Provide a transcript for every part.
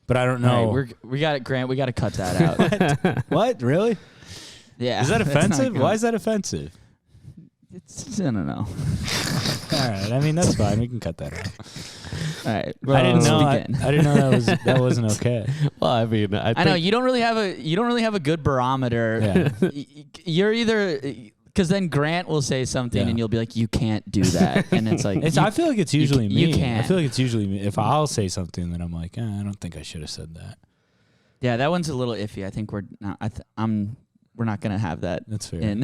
but I don't know. Right, we got it, Grant. We got to cut that out. What? Really? Yeah. Is that offensive? Why is that offensive? I don't know. All right. I mean, that's fine. We can cut that out. All right. I didn't know. I didn't know that wasn't okay. Well, I mean, I know you don't really have a good barometer. Yeah. You're either because then Grant will say something and you'll be like, you can't do that, and it's like I feel like it's usually me. You can't. I feel like it's usually me. If I'll say something, then I'm like, I don't think I should have said that. Yeah, that one's a little iffy. I think we're not. We're not gonna have that. That's fair.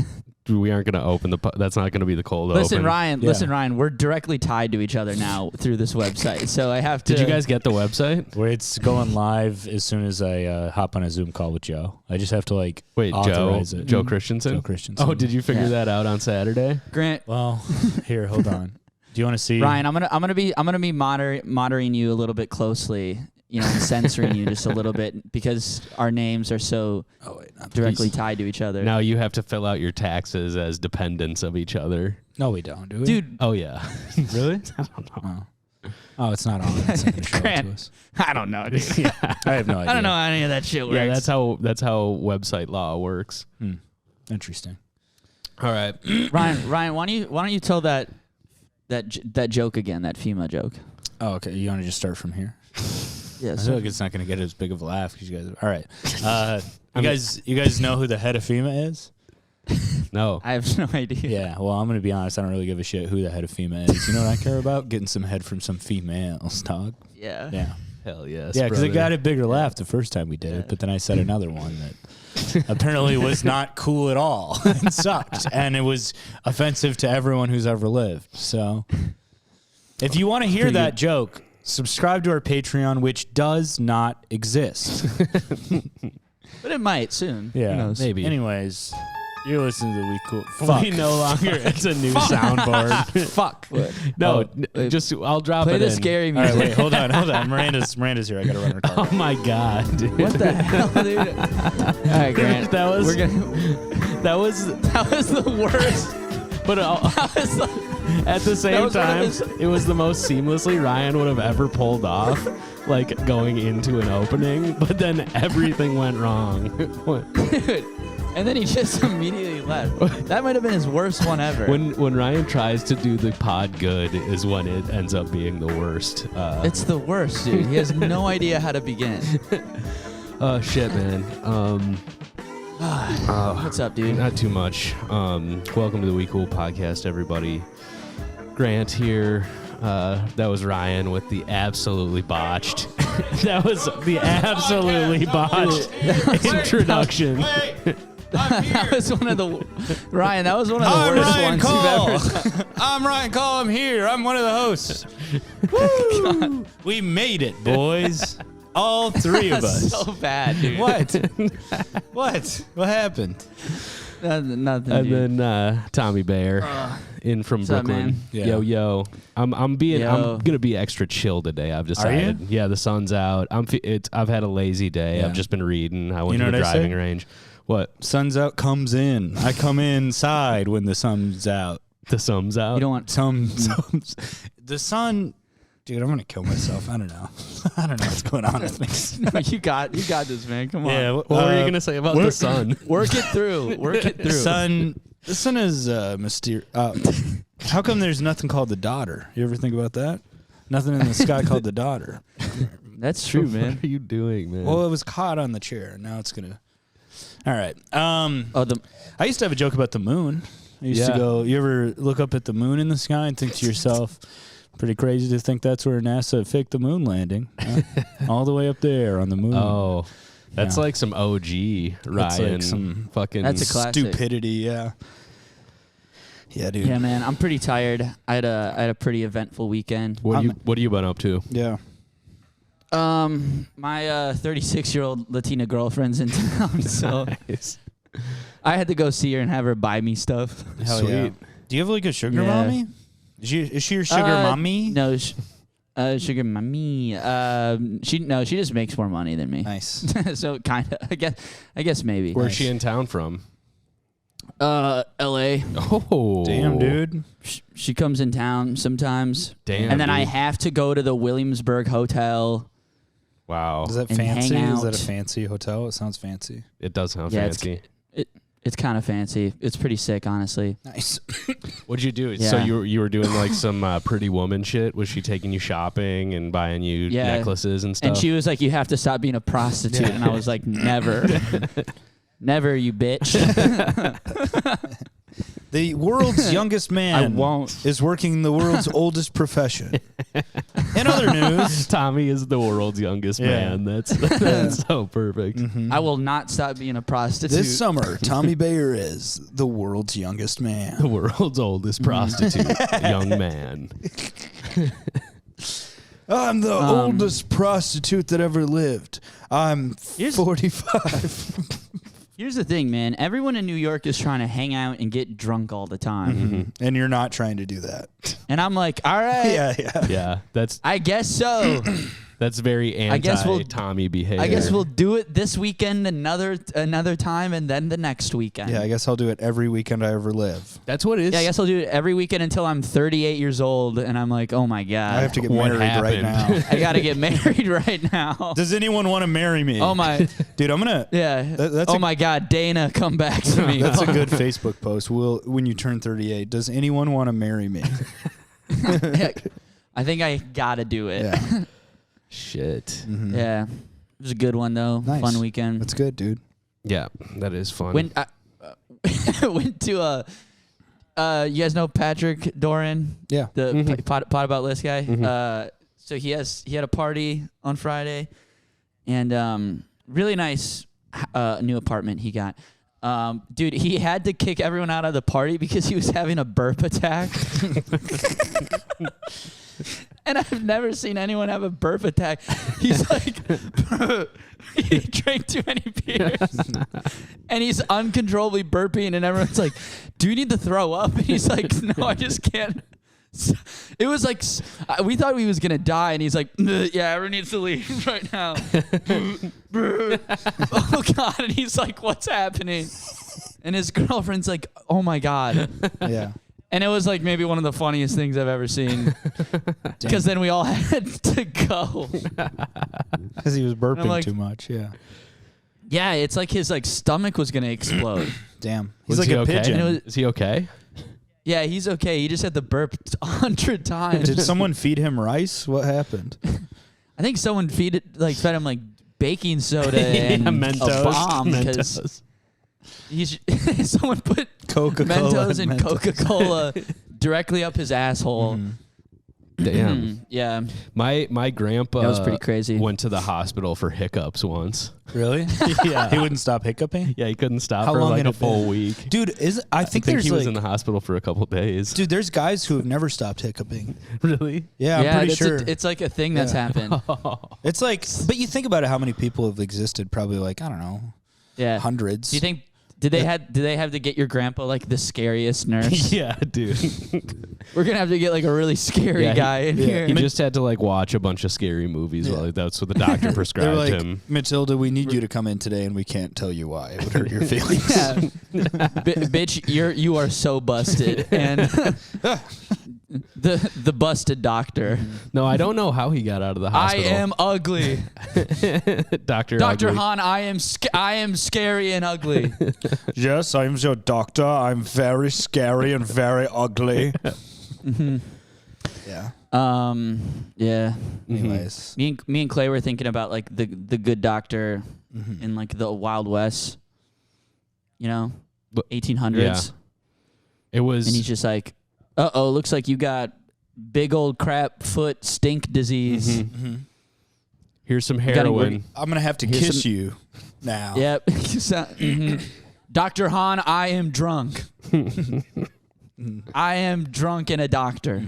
We aren't gonna open that's not gonna be the cold open. Listen, Ryan. We're directly tied to each other now through this website. So I have to. Did you guys get the website? Where it's going live as soon as I hop on a Zoom call with Joe. I just have to authorize it. Joe Christensen. Joe Christensen. Oh, did you figure that out on Saturday? Grant. Well, here, hold on. Do you want to see Ryan? I'm gonna be monitoring you a little bit closely. And censoring you just a little bit because our names are so directly tied to each other. Now you have to fill out your taxes as dependents of each other. No, we don't, do we? Dude. Oh, yeah. Really? I don't know. Oh, it's not on. It's not gonna show it to us. I don't know, dude. Yeah, I have no idea. I don't know how any of that shit works. Yeah, that's how website law works. Interesting. All right. Ryan, why don't you tell that joke again, that FEMA joke? Oh, okay. You want to just start from here? Yeah, I feel like it's not going to get as big of a laugh because you guys. All right, you guys know who the head of FEMA is? No, I have no idea. Yeah, well, I'm going to be honest. I don't really give a shit who the head of FEMA is. You know what I care about? Getting some head from some females, dog. Yeah. Yeah. Hell yes. Yeah, because it got a bigger laugh the first time we did it, but then I said another one that apparently was not cool at all and sucked, and it was offensive to everyone who's ever lived. So, if you want to hear that joke, subscribe to our Patreon, which does not exist. But it might soon. Yeah, who knows? maybe. Anyways, you're listening to the We Cool. Fuck. We no longer. It's a new soundboard. Fuck. No, just I'll drop play it the in. scary All music. right, wait, hold on. Miranda's here. I gotta run her car. Oh my god, dude. What the hell, dude? All right, Grant. That was the worst. But at the same time, it was the most seamlessly Ryan would have ever pulled off, like going into an opening. But then everything went wrong. Dude. And then he just immediately left. That might have been his worst one ever. When Ryan tries to do the pod good is when it ends up being the worst. It's the worst, dude. He has no idea how to begin. Oh shit, man. What's up, dude? Not too much. Welcome to the We Cool podcast, everybody. Grant here. That was Ryan with the absolutely botched. That was the absolutely botched introduction. That was one of the Ryan. That was one of the worst ones you've ever. I'm Ryan Call. I'm here. I'm one of the hosts. Woo! We made it, boys. All three of us. So bad, dude. What? What happened? Nothing. And Dude. then Tommy Bear in from What's up, Brooklyn. man? Yeah. Yo. I'm gonna be extra chill today. I've decided. Are you? Yeah, the sun's out. I've had a lazy day. Yeah. I've just been reading. I went You know to the what I driving say? range. What? Sun's out comes in. I come inside when the sun's out. The sun's out. You don't want The sun. Dude, I'm gonna kill myself. I don't know. I don't know what's going on with me. No, you got this, man. Come on. Yeah. What were you gonna say about the sun? Work it through. The sun is mysterious. How come there's nothing called the daughter? You ever think about that? Nothing in the sky called the daughter. That's true, man. What are you doing, man? Well, it was caught on the chair. Now it's gonna. All right. Oh, I used to have a joke about the moon. I used to go. You ever look up at the moon in the sky and think to yourself, pretty crazy to think that's where NASA faked the moon landing, all the way up there on the moon. Oh, that's like some OG Ryan. Like some fucking. That's a classic. Stupidity. Yeah. Yeah, dude. Yeah, man. I'm pretty tired. I had a pretty eventful weekend. What have you been up to? Yeah. My 36-year-old Latina girlfriend's in town, so Nice. I had to go see her and have her buy me stuff. Hell Sweet. yeah. Do you have like a sugar Yeah. mommy? Is she your sugar mommy? No, sugar mommy. She just makes more money than me. Nice. So kind of. I guess maybe. Where's she in town from? L.A. Oh, Damn, dude. She comes in town sometimes. Damn. And then I dude. have to go to the Williamsburg Hotel Wow. Is that And fancy? hang Is that a out. fancy hotel? It sounds fancy. It does sound Yeah, fancy. It's kind of fancy. It's pretty sick, honestly. Nice. What'd you do? Yeah. So you were doing like some Pretty Woman shit? Was she taking you shopping and buying you Yeah. necklaces and stuff? And she was like, "You have to stop being a prostitute." And I was like, "Never, never, you bitch." The world's youngest man I won't. is working the world's oldest profession. In other news, Tommy is the world's youngest Yeah. man. That's so perfect. I will not stop being a prostitute. this summer, Tommy Bayer is the world's youngest man. The world's oldest prostitute, young man. I'm the oldest prostitute that ever lived. I'm 45. Here's the thing, man. Everyone in New York is trying to hang out and get drunk all the time. And you're not trying to do that. And I'm like, all right, Yeah. Yeah, I guess so. that's very guess we'll- anti-Tommy behavior. I guess we'll do it this weekend another time and then the next weekend. Yeah, I guess I'll do it every weekend I ever live. That's what it is. Yeah, I guess I'll do it every weekend until I'm 38 years old and I'm like, oh my God. I have to get What married right happened? now. I got to get married right now. Does anyone want to marry me? Oh my. Dude, I'm going to... Yeah. That's oh my God, Dana, come back to me. That's a good Facebook post. When you turn 38, does anyone want to marry me? I think I got to do it. Yeah. Shit. Yeah. It was a good one, though. Nice. Fun weekend. That's good, dude. Yeah, that is fun. Went to you guys know Patrick Doran, Yeah. the pot about list guy. So he had a party on Friday, and really nice new apartment he got. Dude, he had to kick everyone out of the party because he was having a burp attack. And I've never seen anyone have a burp attack. He's like, he drank too many beers. And he's uncontrollably burping, and everyone's like, do you need to throw up? And he's like, no, I just can't. It was like, we thought he was going to die, and he's like, yeah, everyone needs to leave right now. Oh, God. And he's like, what's happening? And his girlfriend's like, oh, my God. Yeah. And it was like maybe one of the funniest things I've ever seen. Because then we all had to go. Because he was burping like- too much. Yeah. Yeah, it's like his stomach was going to explode. Damn. He's Was like he a okay? pigeon. Is he okay? Yeah, he's okay. He just had to burp 100 times. Did someone feed him rice? What happened? I think someone fed him like baking soda and Mentos. a bomb because someone put Coca-Cola. Mentos and Coca-Cola directly up his asshole. Damn. Yeah, My grandpa that was pretty crazy. went to the hospital for hiccups once. Really? Yeah. He wouldn't stop hiccuping? Yeah, he couldn't stop How for long like had a it full been? week. Dude, I think there's he was like... in the hospital for a couple days. Dude, there's guys who have never stopped hiccuping. Really? Yeah, I'm pretty that's sure. it's like a thing that's happened. It's like... But you think about it, how many people have existed? Probably like, I don't know, Yeah. hundreds. Do you think did they have to get your grandpa like the scariest nurse? Yeah, dude. We're gonna have to get like a really scary Yeah, guy in here. He just had to like watch a bunch of scary movies. Yeah. While that's what the doctor They were prescribed like, him. Matilda, we need you to come in today, and we can't tell you why. It would hurt your feelings. Yeah. Bitch, you are so busted. And the busted doctor. No, I don't know how he got out of the I hospital. am ugly. Dr. Dr. Ugly. Han, I am scary and ugly. Yes, I'm your doctor. I'm very scary and very ugly. Yeah. Yeah. Anyways. Me and Clay were thinking about like the good doctor in like the Wild West. You know? But- 1800s. Yeah. It was. And he's just like, looks like you got big old crap foot stink disease. Here's some gotta heroin. I'm going to have to Here's kiss some- you now. Yep. Dr. Han, I am drunk. I am drunk and a doctor.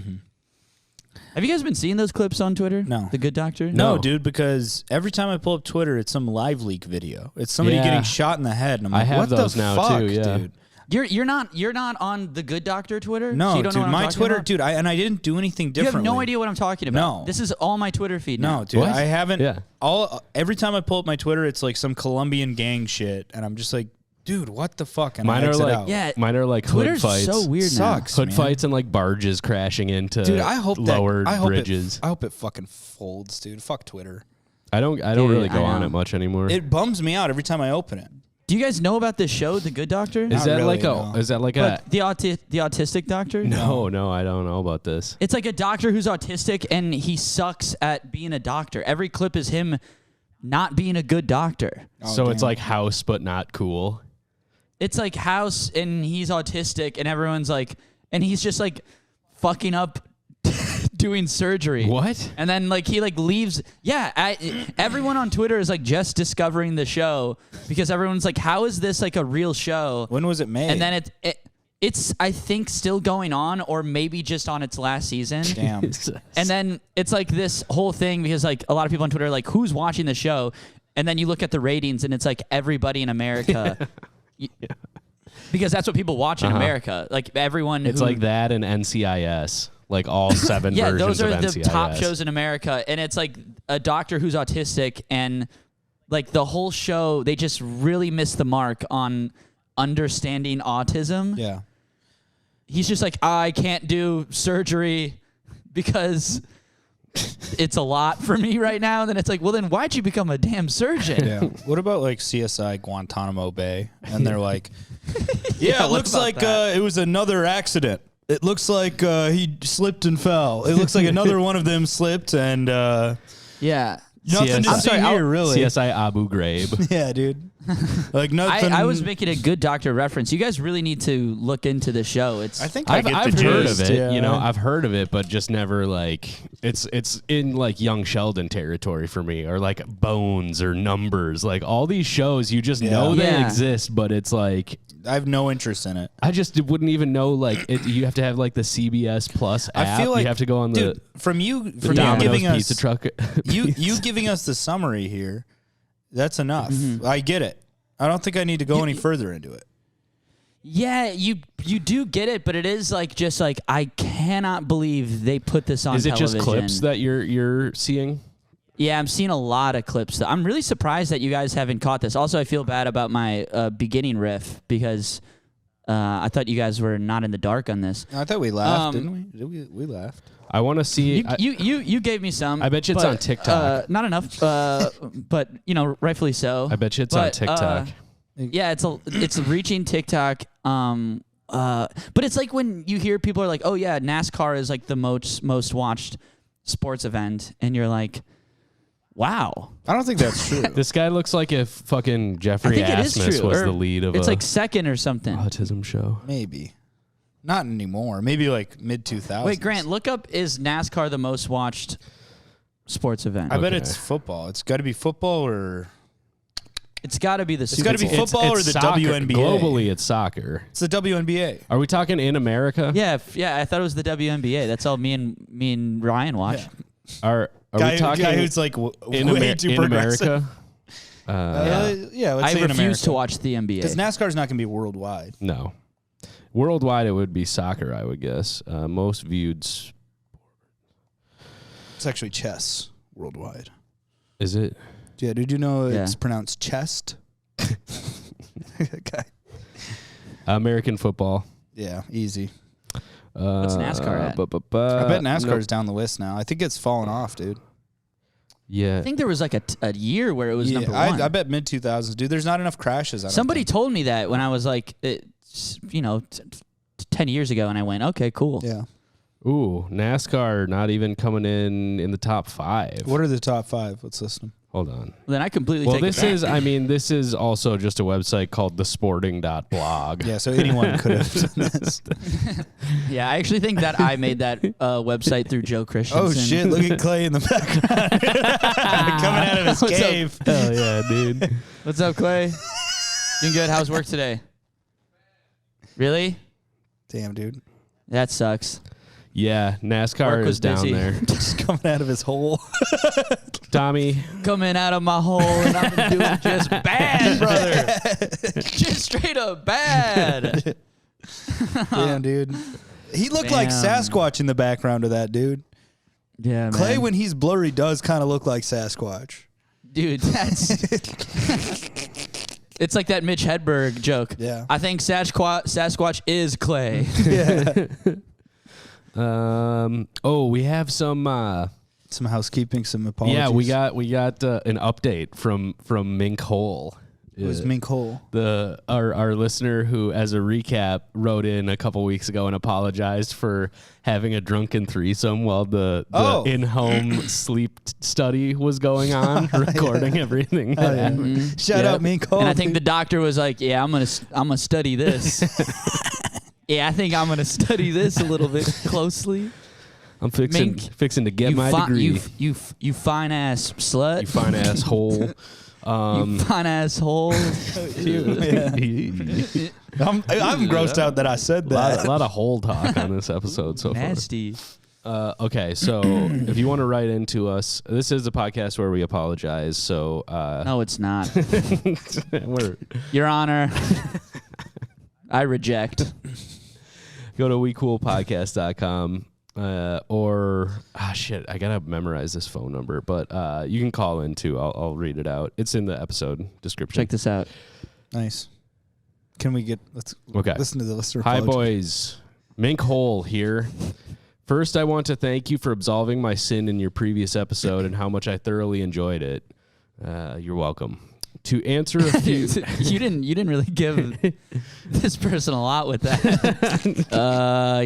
Have you guys been seeing those clips on Twitter? No. The Good Doctor? No, No. dude, because every time I pull up Twitter, it's some live leak video. It's somebody Yeah. getting shot in the head. And I'm I like, have what those the now, fuck, too, yeah. dude? You're not on the Good Doctor Twitter? So No, you don't know dude, what I'm my talking Twitter, about? dude, I didn't do anything You differently. have no idea what I'm talking about. No. This is all my Twitter feed now. No, dude, What? I haven't. Yeah. Every time I pull up my Twitter, it's like some Colombian gang shit, and I'm just like, dude, what the fuck? And Mine I are exit like, out. Yeah. mine are like Twitter's hood fights. so weird Sucks, Hood man. fights and like barges crashing into Dude, I hope lowered I hope bridges. I hope it fucking folds, dude. Fuck Twitter. I don't really go on it much anymore. It bums me out every time I open it. Do you guys know about this show, The Good Doctor? Is that really, like no. a? Is that like But the autistic doctor? No, I don't know about this. It's like a doctor who's autistic and he sucks at being a doctor. Every clip is him not being a good doctor. So it's like House, but not cool. It's like House and he's autistic and everyone's like, and he's just like fucking up doing surgery. What? And then like he like leaves. Yeah, everyone on Twitter is like just discovering the show because everyone's like, how is this like a real show? When was it made? And then it's I think still going on or maybe just on its last season. Damn. And then it's like this whole thing because like a lot of people on Twitter are like, who's watching the show? And then you look at the ratings and it's like everybody in America. Because that's what people watch in America. Like everyone. It's like that and NCIS. Like all 7 yeah, versions those are of the NCIS. top shows in America. And it's like a doctor who's autistic and like the whole show, they just really miss the mark on understanding autism. Yeah. He's just like, I can't do surgery because it's a lot for me right now. Then it's like, well, then why'd you become a damn surgeon? Yeah. What about like CSI Guantanamo Bay? And they're like, yeah, it looks like it was another accident. It looks like he slipped and fell. It looks like another one of them slipped and yeah. nothing to see here, really. CSI Abu Ghraib. Yeah, dude. Like nothing. I was making a Good Doctor reference. You guys really need to look into the show. It's I think I've I've heard of it. Yeah. You know, I've heard of it, but just never like it's in like Young Sheldon territory for me, or like Bones or Numbers. Like all these shows, you just know they Yeah. exist, but it's like I have no interest in it. I just wouldn't even know. Like you have to have like the CBS Plus app. I feel like you have to go on dude, from you Domino's giving us pizza truck. you giving us the summary here. That's enough. I get it. I don't think I need to go any further into it. yeah, you do get it, but it is like just like I cannot believe they put this on Is it television. just clips that you're seeing? Yeah, I'm seeing a lot of clips. I'm really surprised that you guys haven't caught this. Also, I feel bad about my beginning riff because I thought you guys were not in the dark on this. I thought we laughed, didn't we? We laughed. I want to see. You gave me some. I bet you it's on TikTok. Not enough, but you know, rightfully so. I bet you it's on TikTok. Yeah, it's reaching TikTok. But it's like when you hear people are like, "Oh yeah, NASCAR is like the most watched sports event," and you're like, "Wow." I don't think that's true. This guy looks like if fucking Jeffrey I think it is Asmus true. was Or the lead of it's a like second or something. autism show. Maybe. Not anymore. Maybe like mid 2000s. Wait, Grant, look up, is NASCAR the most watched sports event? I bet Okay. it's football. It's got to be football or It's got to be the Super gotta be Bowl. football or the soccer. WNBA. Globally, it's soccer. it's the WNBA. Are we talking in America? Yeah, I thought it was the WNBA. That's all me and Ryan watch. Yeah. Are Guy, we talking guy who's like in, way too in progressive. America? Yeah, let's I say in refuse America. to watch the NBA. Because NASCAR's not going to be worldwide. No. Worldwide, it would be soccer, I would guess. Most viewed. It's actually chess worldwide. Is it? Yeah, did you know Yeah. it's pronounced chest? Okay. American football. Yeah, easy. What's NASCAR at? I bet NASCAR's down the list now. I think it's fallen off, dude. Yeah. I think there was like a year where it was number one. I bet mid 2000s, dude. There's not enough crashes. I don't Somebody think. told me that when I was like, 10 years ago, and I went, okay, cool. Yeah. Ooh, NASCAR not even coming in the top 5. What are the top 5? Let's list them. Hold on. Then I completely Well, take this it back. is, I mean, this is also just a website called thesporting.blog. Yeah, so anyone could have done this. Yeah, I actually think that I made that website through Joe Christensen. Oh, shit. Look at Clay in the background. Coming out of his What's up? cave. Hell yeah, dude. What's up, Clay? Doing good? How's work today? Really? Damn, dude. That sucks. Yeah, NASCAR Work is was down busy. there. Just coming out of his hole. Tommy, Coming out of my hole and I'm doing just bad, brother. Just straight up bad. Damn, dude. He looked like Damn. Sasquatch in the background of that, dude. Yeah, man. Clay, when he's blurry, does kind of look like Sasquatch. Dude, that's... It's like that Mitch Hedberg joke. Yeah. I think Sasquatch is Clay. Yeah. we have some Some housekeeping, some apologies. Yeah, we got an update from Mink Hole. It was Mink Hole. Our listener who, as a recap, wrote in a couple weeks ago and apologized for having a drunken threesome while the in-home sleep study was going on, recording everything. Shout out Mink Hole. And I think the doctor was like, "Yeah, I'm gonna study this. Yeah, I think I'm gonna study this a little bit closely. I'm fixing to get my degree. You fine ass slut. You fine ass hole." You fine asshole. I'm grossed out that I said that. A lot of hole talk on this episode so Nasty. far. Okay, so if you want to write into us, this is a podcast where we apologize. So no, it's not. Your Honor, I reject. Go to wecoolpodcast.com. Or I gotta memorize this phone number, but you can call in too. I'll read it out. It's in the episode description. Check this out. Nice. Can we let's listen to the listener. Hi boys, Mink Hole here. First, I want to thank you for absolving my sin in your previous episode and how much I thoroughly enjoyed it. You're welcome. To answer a few, you didn't really give this person a lot with that. I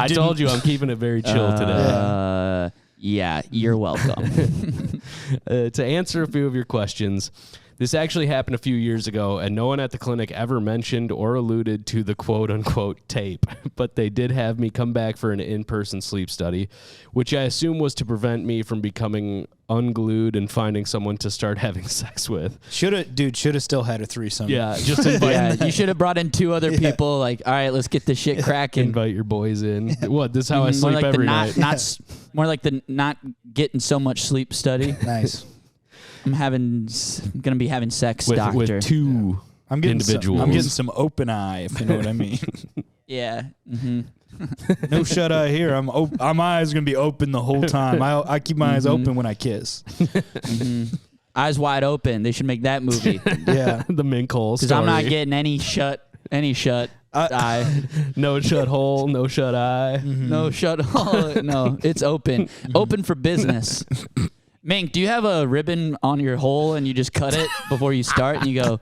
told you I'm keeping it very chill today. Yeah, you're welcome. To answer a few of your questions, this actually happened a few years ago, and no one at the clinic ever mentioned or alluded to the quote-unquote tape, but they did have me come back for an in-person sleep study, which I assume was to prevent me from becoming unglued and finding someone to start having sex with. Should have still had a threesome. Yeah, just invite. Yeah, you should have brought in 2 other people. Like, all right, let's get this shit cracking. Invite your boys in. What? This is how I sleep like every night. More like the not getting so much sleep study. Nice. I'm gonna be having sex, doctor. With 2 individuals. I'm getting some open eye, if you know what I mean. Yeah. Mm-hmm. No shut eye here. My eyes gonna be open the whole time. I keep my eyes open when I kiss. Eyes wide open. They should make that movie. Yeah, the Mink Hole story. Because I'm not getting any shut eye. No shut hole. No shut eye. No shut hole. No, it's open. Open for business. Mink, do you have a ribbon on your hole and you just cut it before you start and you go,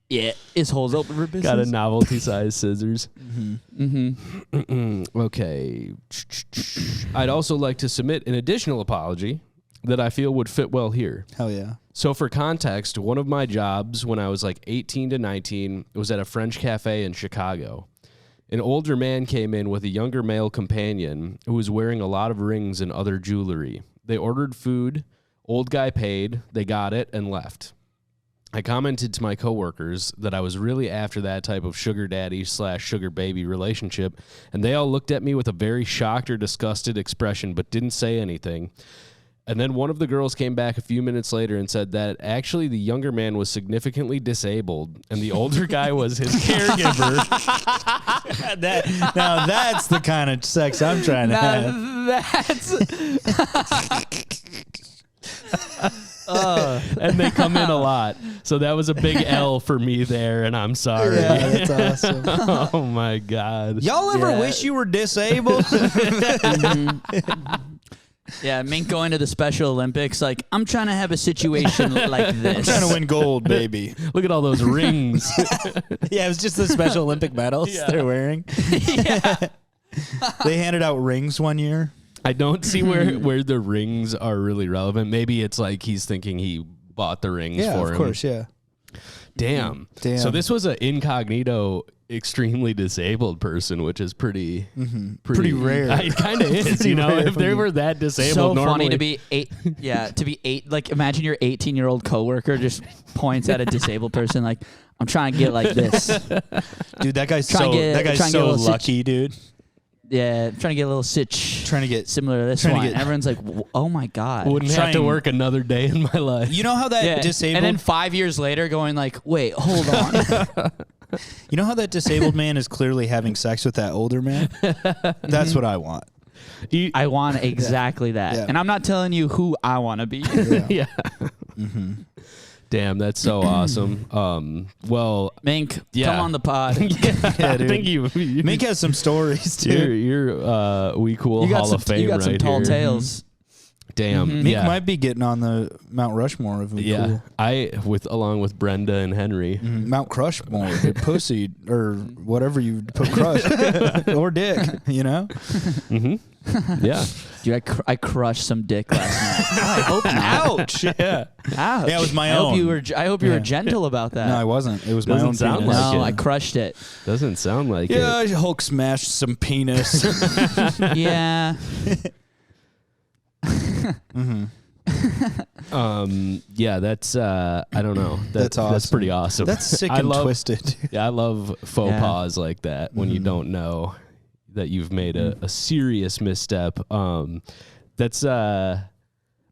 yeah, his hole's open for business? Got a novelty-sized scissors. Mm-hmm. Okay. I'd also like to submit an additional apology that I feel would fit well here. Hell yeah. So for context, one of my jobs when I was like 18 to 19 was at a French cafe in Chicago. An older man came in with a younger male companion who was wearing a lot of rings and other jewelry. They ordered food. Old guy paid, they got it, and left. I commented to my coworkers that I was really after that type of sugar daddy/sugar baby relationship, and they all looked at me with a very shocked or disgusted expression, but didn't say anything. And then one of the girls came back a few minutes later and said that actually the younger man was significantly disabled, and the older guy was his caregiver. Now that's the kind of sex I'm trying to have. And they come in a lot. So that was a big L for me there, and I'm sorry. Yeah, that's awesome. Oh, my God. Y'all ever wish you were disabled? Yeah, Mink going to the Special Olympics, like, I'm trying to have a situation like this. I'm trying to win gold, baby. Look at all those rings. Yeah, it was just the Special Olympic medals they're wearing. Yeah. They handed out rings one year. I don't see where the rings are really relevant. Maybe it's like he's thinking he bought the rings for him. Yeah, of course, yeah. Damn. So this was an incognito, extremely disabled person, which is pretty rare. It kind of is, you know, if they were that disabled. So normally. funny to be eight. Like, imagine your 18-year-old coworker just points at a disabled person, like, I'm trying to get like this. Dude, that guy's so lucky, dude. Yeah, trying to get a little sitch. Trying to get similar to this one. Everyone's like, oh my God. Wouldn't have to work another day in my life. You know how that disabled... And then 5 years later going like, wait, hold on. You know how that disabled man is clearly having sex with that older man? That's what I want. I want exactly that. Yeah. And I'm not telling you who I want to be. Yeah. Damn, that's so awesome. Well, Mink, come on the pod. I think you Mink has some stories too. You're We Cool Hall of Fame right here. You got some tall tales. Damn. Meek Yeah. might be getting on the Mount Rushmore of Yeah. cool. Along with Brenda and Henry. Mount Crushmore, the pussy or whatever you put crush or dick, you know? Yeah. Dude, I crushed some dick last night. I hope not. Ouch. Yeah. Ouch. Yeah, it was my I own. hope you were gentle about that. No, I wasn't. It was my Doesn't own sound penis. like No, it. I crushed it. Doesn't sound like it. Yeah, Hulk smashed some penis. Yeah. Yeah, that's I don't know. That's awesome. That's pretty awesome. That's sick and twisted. Yeah, I love faux pas like that when you don't know that you've made a serious misstep. That's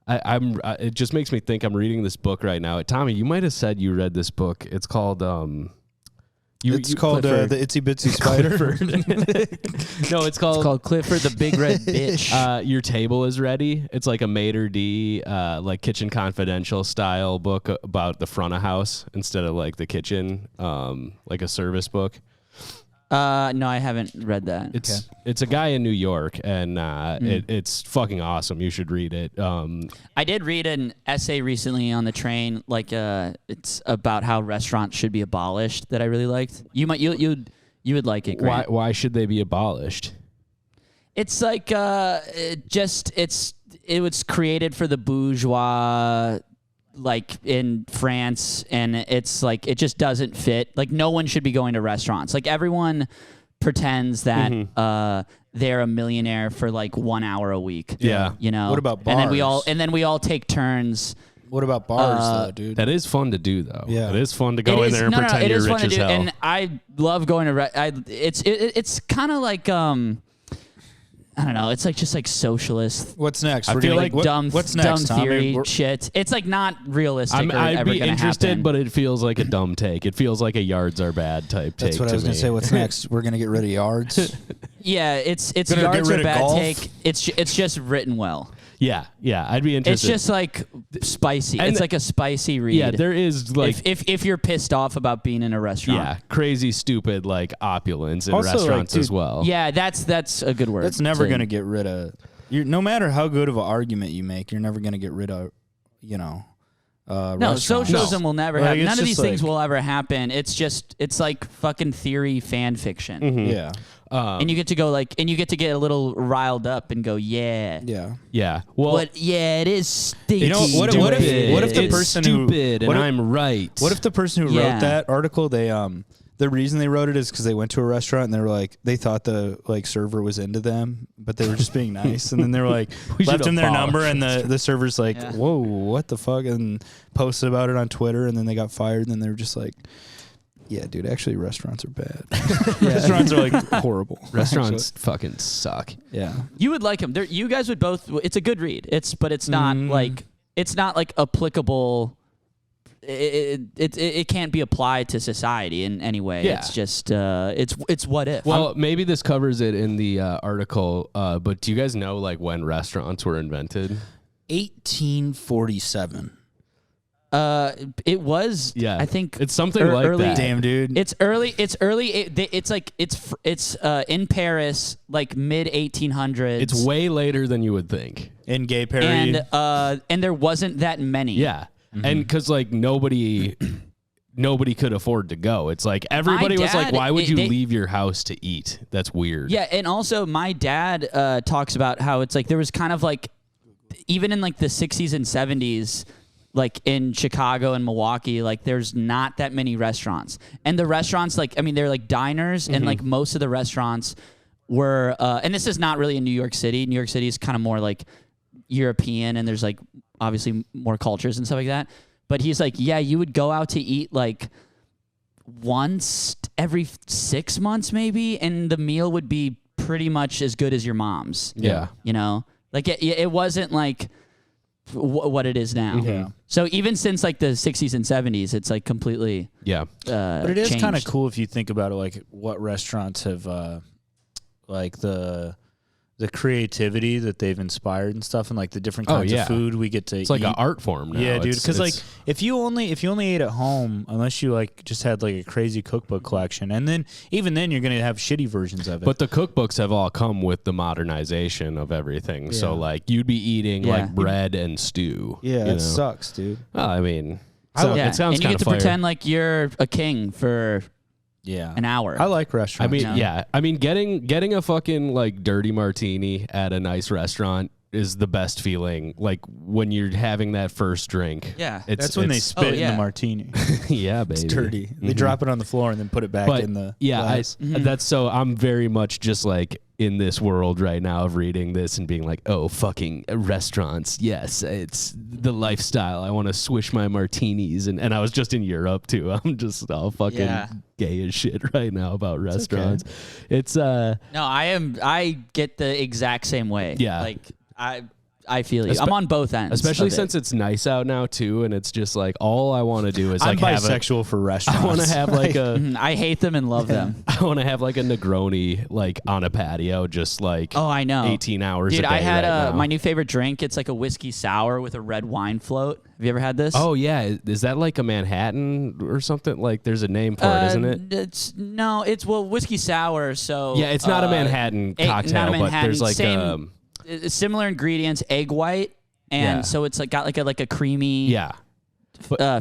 it just makes me think I'm reading this book right now. Tommy, you might have said you read this book. It's called It's called the Itsy Bitsy Spider. No, it's called Clifford the Big Red Bitch. Your Table is Ready. It's like a maitre d' like Kitchen Confidential style book about the front of house instead of like the kitchen, like a service book. No, I haven't read that. It's a guy in New York, and it's fucking awesome. You should read it. I did read an essay recently on the train, like it's about how restaurants should be abolished. That I really liked. You would like it. Grant. Why should they be abolished? It's like it was created for the bourgeois, like in France, and it's like it just doesn't fit. Like no one should be going to restaurants. Like everyone pretends that they're a millionaire for like 1 hour a week. Yeah. You know. What about bars? And then we all take turns. What about bars, though, dude? That is fun to do, though. Yeah. It is fun to go in there and pretend you're rich as hell. And I love going to. It's kind of like I don't know. It's like just like socialist. What's next? I feel like what's next, dumb Tommy? theory shit. It's like not realistic. I'd be interested, happen. but it feels like a dumb take. It feels like a yards are bad type take. That's what I was to going me. to say. What's next? We're going to get rid of yards. Yeah, it's Gonna yards get rid are of bad golf? take. It's just written well. Yeah, I'd be interested. It's just like spicy. And it's like a spicy read. Yeah, there is like if you're pissed off about being in a restaurant. crazy stupid like opulence in Also, like, restaurants dude, as well. Yeah, that's a good word. That's never going to get rid of. No matter how good of an argument you make, you're never going to get rid of, No, restaurants. socialism will never Like, happen. it's None of just these things like- will ever happen. It's like fucking theory fan fiction. Yeah. And you get to go and you get to get a little riled up and go, yeah. Yeah. Well, But yeah, it is stinky. You know, what if the it's person stupid who, and I'm right? What if the person who wrote that article, the reason they wrote it is because they went to a restaurant and they were like, they thought the like server was into them, but they were just being nice. And then they were like, We left should him their abolish number, and the server's like, Yeah. whoa, what the fuck? And posted about it on Twitter, and then they got fired. And then they were just like, yeah, dude, actually restaurants are bad. Restaurants are like horrible. Restaurants fucking suck. Yeah. You would like him. You guys would both. It's a good read. But it's not like applicable. It can't be applied to society in any way. Yeah. It's just it's what if. Well, maybe this covers it in the article, but do you guys know like when restaurants were invented? 1847. It was. Yeah, I think it's something like early, that. Damn, dude. It's early. It's in Paris, like mid 1800s. It's way later than you would think. In Gay Perry. And there wasn't that many. Yeah, and because like nobody could afford to go. It's like everybody was like, why would you leave your house to eat? That's weird. Yeah, and also my dad talks about how it's like there was kind of like even in like the 60s and 70s. Like in Chicago and Milwaukee, like there's not that many restaurants. And the restaurants, like, I mean, they're like diners, and like most of the restaurants were, and this is not really in New York City. New York City is kind of more like European, and there's like obviously more cultures and stuff like that. But he's like, yeah, you would go out to eat like once every 6 months maybe, and the meal would be pretty much as good as your mom's. Yeah. You know? Like it wasn't like what it is now. Yeah. So even since like the 60s and 70s, it's like completely But it is kind of changed. cool if you think about it, like what restaurants have, like the the creativity that they've inspired and stuff, and like the different kinds of food we get to eat. It's like an art form now. Yeah, dude. Because like if you only ate at home, unless you like just had like a crazy cookbook collection, and then even then you're gonna have shitty versions of it. But the cookbooks have all come with the modernization of everything. Yeah. So like you'd be eating like bread and stew. Yeah, it sucks, dude. Well, I mean, it sounds and you get to pretend like you're a king for an hour. I like restaurants. I mean, getting a fucking like dirty martini at a nice restaurant is the best feeling. Like when you're having that first drink. Yeah, that's when they spit in the martini. Yeah, baby. It's dirty. They drop it on the floor and then put it back in the glass. That's so. I'm very much just like in this world right now of reading this and being like, oh, fucking restaurants. Yes, it's the lifestyle. I want to swish my martinis. And I was just in Europe too. I'm just all fucking gay as shit right now about restaurants. It's no, I get the exact same way. Yeah. Like I feel you. I'm on both ends. Especially since it's nice out now too, and it's just like all I want to do is like I'm bisexual for restaurants. I want to have like a. I hate them and love them. I want to have like a Negroni like on a patio, just like I know 18 hours. Dude, a day I had right my new favorite drink. It's like a whiskey sour with a red wine float. Have you ever had this? Oh yeah, is that like a Manhattan or something? Like there's a name for it, isn't it? It's whiskey sour. So yeah, it's not a Manhattan cocktail, not a Manhattan, but there's like similar ingredients, egg white, and so it's like got like a creamy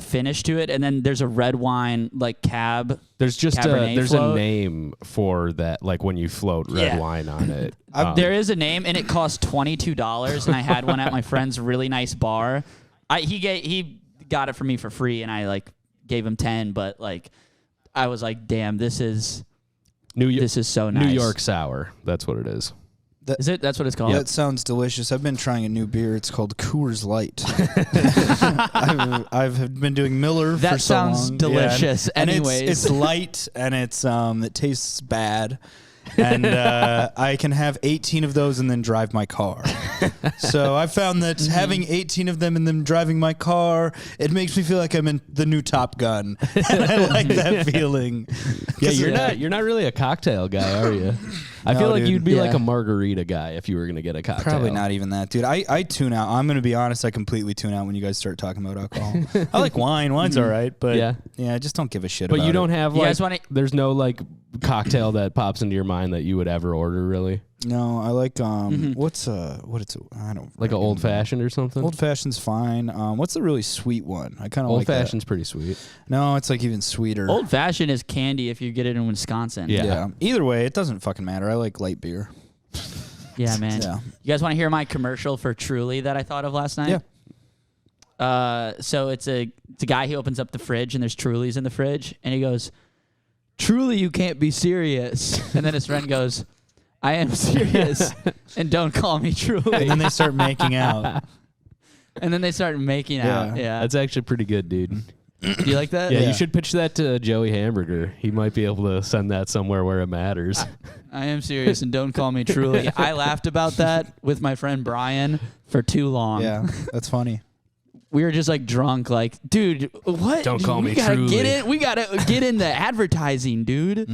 finish to it, and then there's a red wine like cab. There's just Cabernet float. A name for that, like when you float red wine on it. There is a name, and it costs $22, and I had one at my friend's really nice bar. He got it for me for free, and I like gave him 10, but like I was like, damn, this is so nice. New York sour, that's what it is. Is it? That's what it's called? Yeah, that sounds delicious. I've been trying a new beer. It's called Coors Light. I've been doing Miller for so long. That sounds delicious. And anyways. it's light, and it tastes bad. And I can have 18 of those and then drive my car. So I found that having 18 of them and then driving my car, it makes me feel like I'm in the new Top Gun. And I like that feeling. Yeah, you're not really a cocktail guy, are you? I feel like you'd be like a margarita guy if you were going to get a cocktail. Probably not even that, dude. I tune out. I'm going to be honest. I completely tune out when you guys start talking about alcohol. I like wine. Wine's all right. But I just don't give a shit about it. But you don't have like, there's no like cocktail that pops into your mind that you would ever order, really? No, I like I don't like an old fashioned or something. Old fashioned's fine. What's the really sweet one? I kind of like old fashioned's pretty sweet. No, it's like even sweeter. Old fashioned is candy if you get it in Wisconsin. Yeah. Either way, it doesn't fucking matter. I like light beer. Yeah, man. Yeah. You guys want to hear my commercial for Truly that I thought of last night? Yeah. So it's a guy who opens up the fridge and there's Trulies in the fridge and he goes, "Truly, you can't be serious." And then his friend goes, "I am serious, and don't call me Truly." And then they start making out. Yeah. That's actually pretty good, dude. Do you like that? Yeah, you should pitch that to Joey Hamburger. He might be able to send that somewhere where it matters. I am serious, and don't call me Truly. I laughed about that with my friend Brian for too long. Yeah, that's funny. We were just like drunk, like, dude, what? Don't call me Truly. We gotta get in the advertising, dude.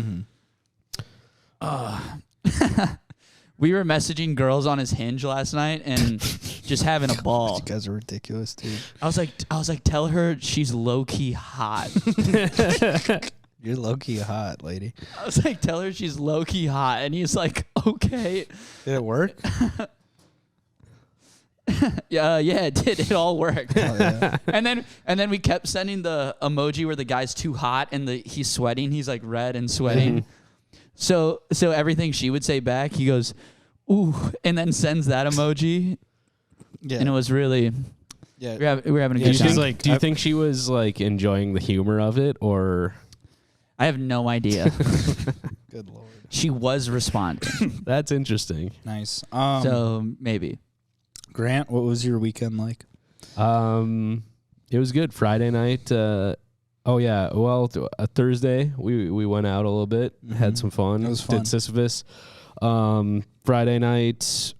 We were messaging girls on his Hinge last night and just having a ball. You guys are ridiculous, dude. I was like, tell her she's low key hot. You're low key hot, lady. I was like, tell her she's low key hot, and he's like, okay. Did it work? Yeah, it did. It all worked. Oh, yeah. And then we kept sending the emoji where the guy's too hot and he's sweating. He's like red and sweating. So everything she would say back, he goes, "Ooh," and then sends that emoji. Yeah. And it was really, we were having a good time. Do you think she was like enjoying the humor of it, or? I have no idea. Good Lord. She was responding. That's interesting. Nice. So maybe. Grant, what was your weekend like? It was good. Friday night. Thursday we went out a little bit, had some fun. It was fun. Did Sisyphus. Friday night,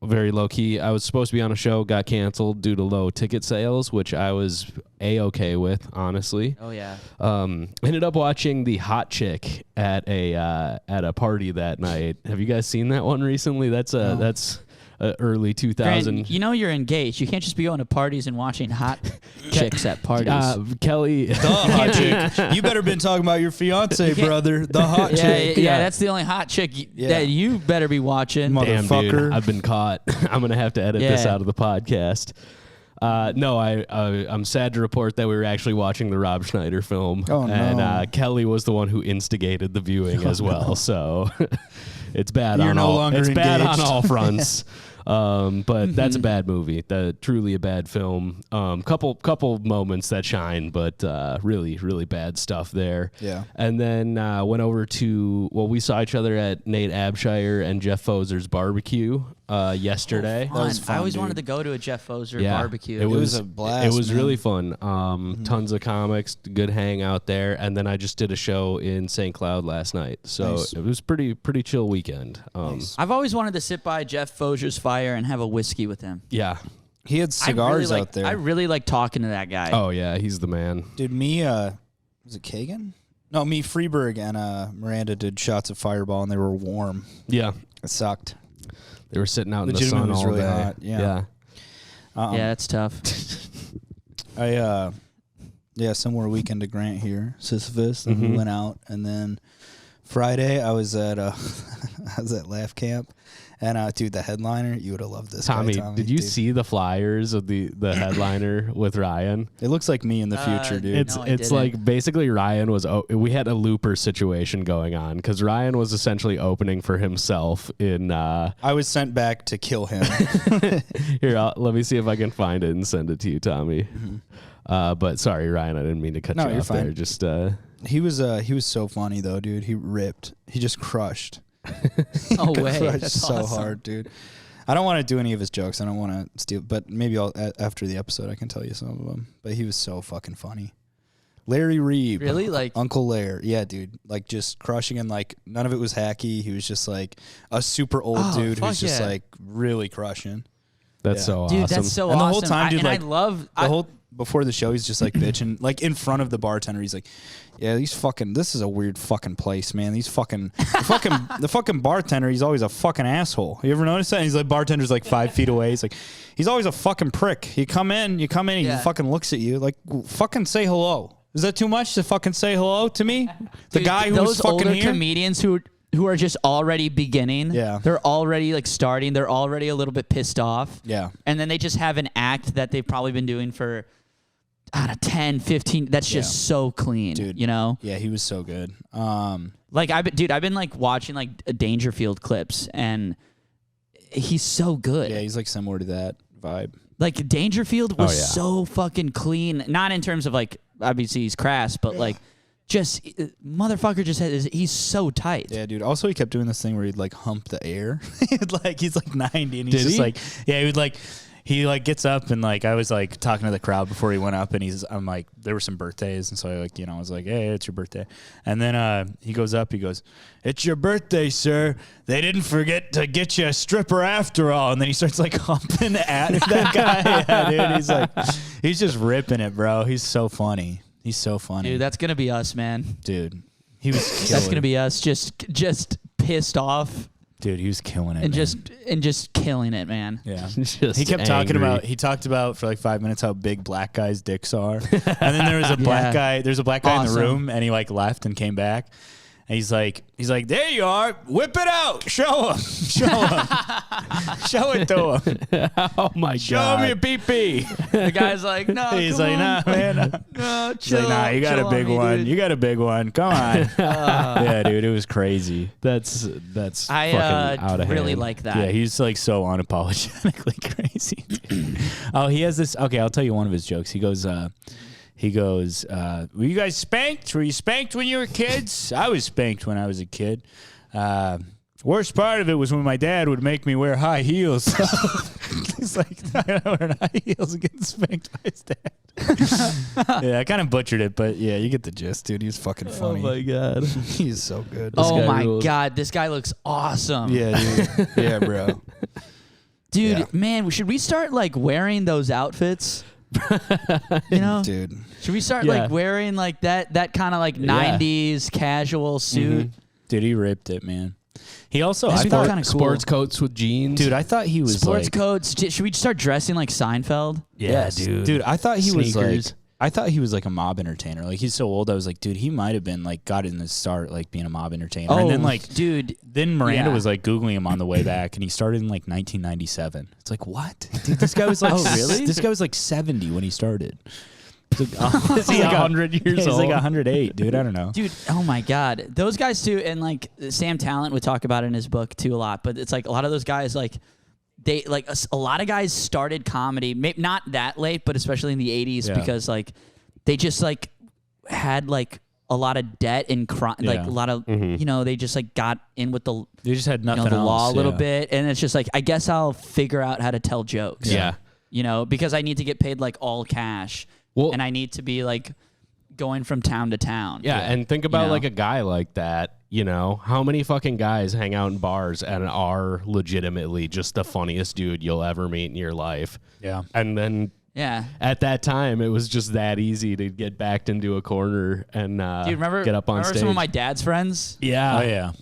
very low key. I was supposed to be on a show, got canceled due to low ticket sales, which I was A-okay with, honestly. Oh yeah. Ended up watching The Hot Chick at a party that night. Have you guys seen that one recently? That's early 2000. Grant, you know you're engaged. You can't just be going to parties and watching hot chicks at parties. Kelly, The hot chick. You better been talking about your fiance, brother. The hot chick. Yeah, that's the only hot chick that you better be watching. damn, Motherfucker. dude, I've been caught. I'm gonna have to edit this out of the podcast. No, I'm sad to report that we were actually watching the Rob Schneider film, and Kelly was the one who instigated the viewing as well. So it's bad. You're on no all, longer It's bad on engaged. all fronts. But that's a bad movie. Truly a bad film. Couple moments that shine, but really, really bad stuff there. Yeah. And then went over to, we saw each other at Nate Abshire and Jeff Foser's barbecue yesterday. Fun. was fun, I always dude. wanted to go to a Jeff Foser Yeah, barbecue. It was a blast, It was man. really fun. Tons of comics, good hang out there, and then I just did a show in St. Cloud last night, so Nice. it was pretty chill weekend. I've always wanted to sit by Jeff Foser's fire and have a whiskey with him. Yeah. He had cigars out there. I really like talking to that guy. Oh yeah, he's the man. Dude, me, was it Kagan? No, me, Freeberg, and Miranda did shots of Fireball, and they were warm. Yeah, It sucked. they were sitting out in the Legitimately sun was all really day. hot, yeah. Yeah, that's tough. Similar weekend to Grant here, Sisyphus, and we went out, and then Friday I was at Laugh Camp, and dude, the headliner, you would have loved this Tommy, guy, did you dude. see the flyers of the headliner with Ryan? It looks like me in the future, dude. No, I It's didn't. like basically Ryan was. We had a looper situation going on because Ryan was essentially opening for himself in. I was sent back to kill him. Here, let me see if I can find it and send it to you, Tommy. But sorry, Ryan, I didn't mean to cut No, you you're off fine. there. Just He was so funny though, dude. He ripped. He just crushed. No way. Crushed That's so awesome. hard, dude. I don't want to do any of his jokes. I don't want to steal, but maybe after the episode I can tell you some of them. But he was so fucking funny. Larry Reeb. Really? Like Uncle Lair. Yeah, dude. Like just crushing, and like none of it was hacky. He was just like a super old dude fuck who's just yeah. like really crushing. that's Yeah. so dude, awesome. that's so And the awesome. whole time, dude, and like, I love The whole before the show, he's just like bitching, like in front of the bartender. He's like, "Yeah, this is a weird fucking place, man. The fucking bartender. He's always a fucking asshole. You ever notice that?" And he's like, bartender's like 5 feet away. He's like, he's always a fucking prick. You come in, he fucking looks at you like, fucking say hello. Is that too much to fucking say hello to me? The Dude, guy who's those fucking older here. comedians who are just already beginning. Yeah. They're already like starting. They're already a little bit pissed off. Yeah. And then they just have an act that they've probably been doing for, I don't know, 10, 15. That's just so clean, Dude. you know? Yeah, he was so good. Like, I've been like watching like Dangerfield clips, and he's so good. Yeah, he's like similar to that vibe. Like, Dangerfield was yeah. so fucking clean. Not in terms of like, obviously he's crass, but like, just motherfucker just has, he's so tight. Yeah, dude. Also, he kept doing this thing where he'd like hump the air. He's like 90, and he's Did just he? like, yeah, he would like, he like gets up, and like I was like talking to the crowd before he went up, and I'm like, there were some birthdays, and so I like, I was like, hey, it's your birthday, and then he goes up, he goes, "It's your birthday, sir. They didn't forget to get you a stripper after all," and then he starts like humping at that guy. Yeah, dude. He's like, he's just ripping it, bro. He's so funny. He's so funny, Dude, that's gonna be us, man. dude. He was killing. That's gonna be us, just pissed off Dude, he was killing it, and man. just killing it, man. Yeah. Just He kept talking angry. about, he talked about for like 5 minutes how big black guys' dicks are. And then there was a black guy, there's a black guy in Awesome. the room, and he like left and came back. And he's like, there you are. Whip it out. Show him. Show him. Show it to him. Oh my Show god! him your pee-pee. The guy's like, no, He's come like, on. nah, man. No, He's chill, like, nah, you got chill a on big me, one. dude. You got a big one. Come on. Yeah, dude, it was crazy. That's I fucking out of really hand. like that. Yeah, he's like so unapologetically crazy. Oh, he has this. Okay, I'll tell you one of his jokes. He goes, were you guys spanked? Were you spanked when you were kids? I was spanked when I was a kid. Worst part of it was when my dad would make me wear high heels. He's like, wearing high heels and getting spanked by his dad. Yeah, I kind of butchered it, but yeah, you get the gist, dude. He's fucking funny. Oh my god! He's so good. Oh guy my rules. god, this guy looks awesome. Yeah, dude. Yeah, bro. Dude, man, should we start like wearing those outfits? You know, Dude. should we start like wearing like that kind of like 90s casual suit? Dude, he ripped it, man. He also, That'd I be thought, kinda cool. Sports coats with jeans. dude, I thought he was Sports like, coats. Should we start dressing like Seinfeld? Yeah, dude. Dude, I thought he was like, Sneakers. I thought he was like a mob entertainer. Like he's so old. I was like, dude, he might have been like got in the start like being a mob entertainer. And then like, dude, then Miranda yeah. was like Googling him on the way back, and he started in like 1997. It's like, what? Dude, this guy was like, Oh, really? This guy was like 70 when he started. It's like, Is he 100 years he's old? like 108, dude. I don't know. Dude, oh my God. Those guys too, and like Sam Talent would talk about it in his book too a lot, but it's like a lot of those guys, like they, like a lot of guys started comedy, maybe not that late, but especially in the 80s Yeah. because like they just like had like a lot of debt and crime, like Yeah. a lot of, you know, they just like got in with the, They just had you nothing know, the else. law a little yeah. bit. And it's just like, I guess I'll figure out how to tell jokes. Yeah. You know, because I need to get paid like all cash. Well, And I need to be like going from town to town. yeah, and think about You know? like a guy like that, you know, how many fucking guys hang out in bars and are legitimately just the funniest dude you'll ever meet in your life. Yeah. And then Yeah. at that time, it was just that easy to get backed into a corner and Dude, remember, get up on remember stage. some of my dad's friends? yeah. Oh yeah.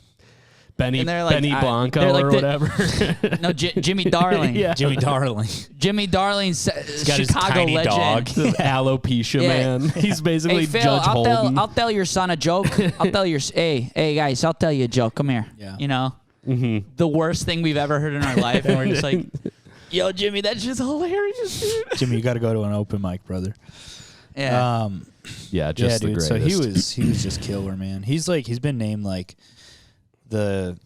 Benny, And they're like, Benny Blanco they're like or the- whatever. No, Jimmy Darling. Yeah. Jimmy Darling. Jimmy Darling, got his Chicago tiny legend. dog. The alopecia Yeah. man. He's basically Hey Phil, Judge Holden. I'll tell your son a joke. I'll tell your hey guys, I'll tell you a joke. Come here. Yeah. You know, Mm-hmm. the worst thing we've ever heard in our life, and we're just like, yo, Jimmy, that's just hilarious, dude. Jimmy, you got to go to an open mic, brother. Yeah. Yeah, just the dude. greatest. So he was just killer, man. He's been named like the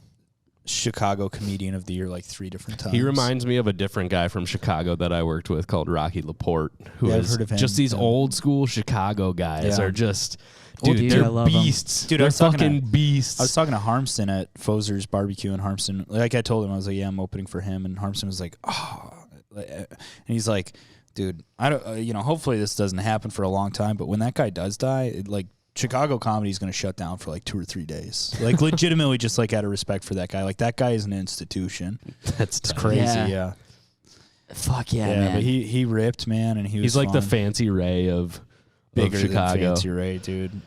Chicago comedian of the year like 3 different times. He reminds me of a different guy from Chicago that I worked with called Rocky Laporte, who Yeah, I've is heard of him. just these Yeah. old school Chicago guys Yeah. are just, Oh, dude, dude, I they're love 'em. beasts. Dude, I they're was talking fucking to- beasts. I was talking to Harmston at Foser's Barbecue in Harmston. Like I told him, I was like, "Yeah, I'm opening for him." And Harmston was like, "Oh," and he's like, "Dude, I don't, you know, hopefully this doesn't happen for a long time, but when that guy does die, like Chicago comedy is going to shut down for like 2 or 3 days. Like legitimately, just like out of respect for that guy. Like that guy is an institution. That's It's tough. crazy, Yeah. yeah, Fuck yeah, man. But he ripped, man, and he was He's like the fun. Fancy Ray of bigger Chicago. than Fancy Ray, dude.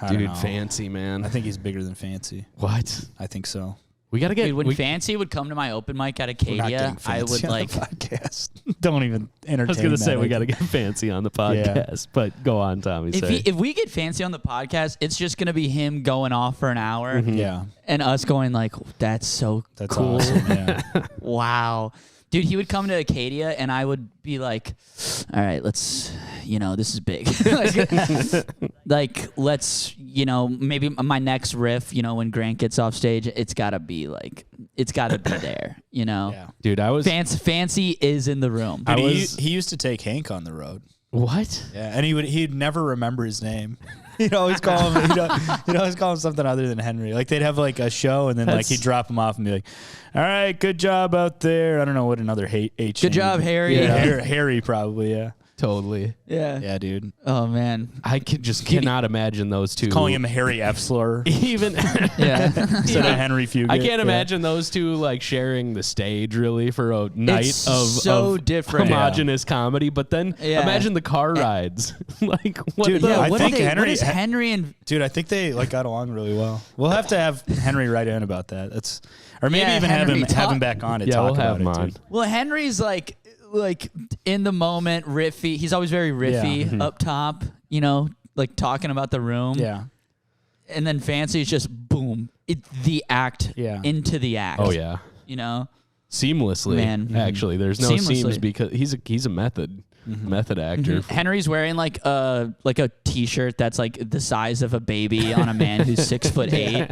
I don't Dude, know. Fancy, man. I think he's bigger than Fancy. What? I think so. We got to get... Dude, when we- Fancy would come to my open mic at We're not Acadia, getting I Fancy would on like. the podcast. Don't even entertain. I was going to say that we got to idea. get Fancy on the podcast, but go on, Tommy. Say. If we get Fancy on the podcast, it's just gonna be him going off for an hour Yeah, and us going like, "That's so that's cool." awesome. Yeah. Wow. Dude, he would come to Acadia and I would be like, all right, let's, you know, this is big. like, let's, you know, maybe my next riff, you know, when Grant gets off stage, it's got to be like, it's got to be there, you know? Yeah. Dude, I was... Fancy is in the room. I Dude, was- he used to take Hank on the road. What? Yeah, and he'd never remember his name. He'd always call him. He'd always call him something other than Henry. Like they'd have like a show, and then like That's- he'd drop him off and be like, "All right, good job out there." I don't know what another H. Good job, Harry. Yeah, Harry probably. Yeah, Totally. Yeah. yeah, dude. Oh, man. I cannot imagine those two. Calling him Harry Efsler Even... Yeah. instead of Henry Fugit. I can't Yeah. imagine those two like sharing the stage really for a night It's of so of different. homogenous comedy. But then Yeah. imagine the car rides. Like what Dude, the yeah, I what think are they, Henry- what is Henry and Dude, I think they like got along really well. We'll have to have Henry write in about that. That's or maybe Yeah, even Henry, have talk- him back on to Yeah, talk we'll about have him it. on. Dude. Well, Henry's like in the moment, riffy. He's always very riffy Yeah. up top, you know, like talking about the room. Yeah, And then Fancy's just boom, the act Yeah. into the act. Oh yeah, You know? seamlessly. Man. Actually, there's no Seamlessly. seams because he's a method actor. Henry's wearing like a t-shirt that's like the size of a baby on a man who's 6'8".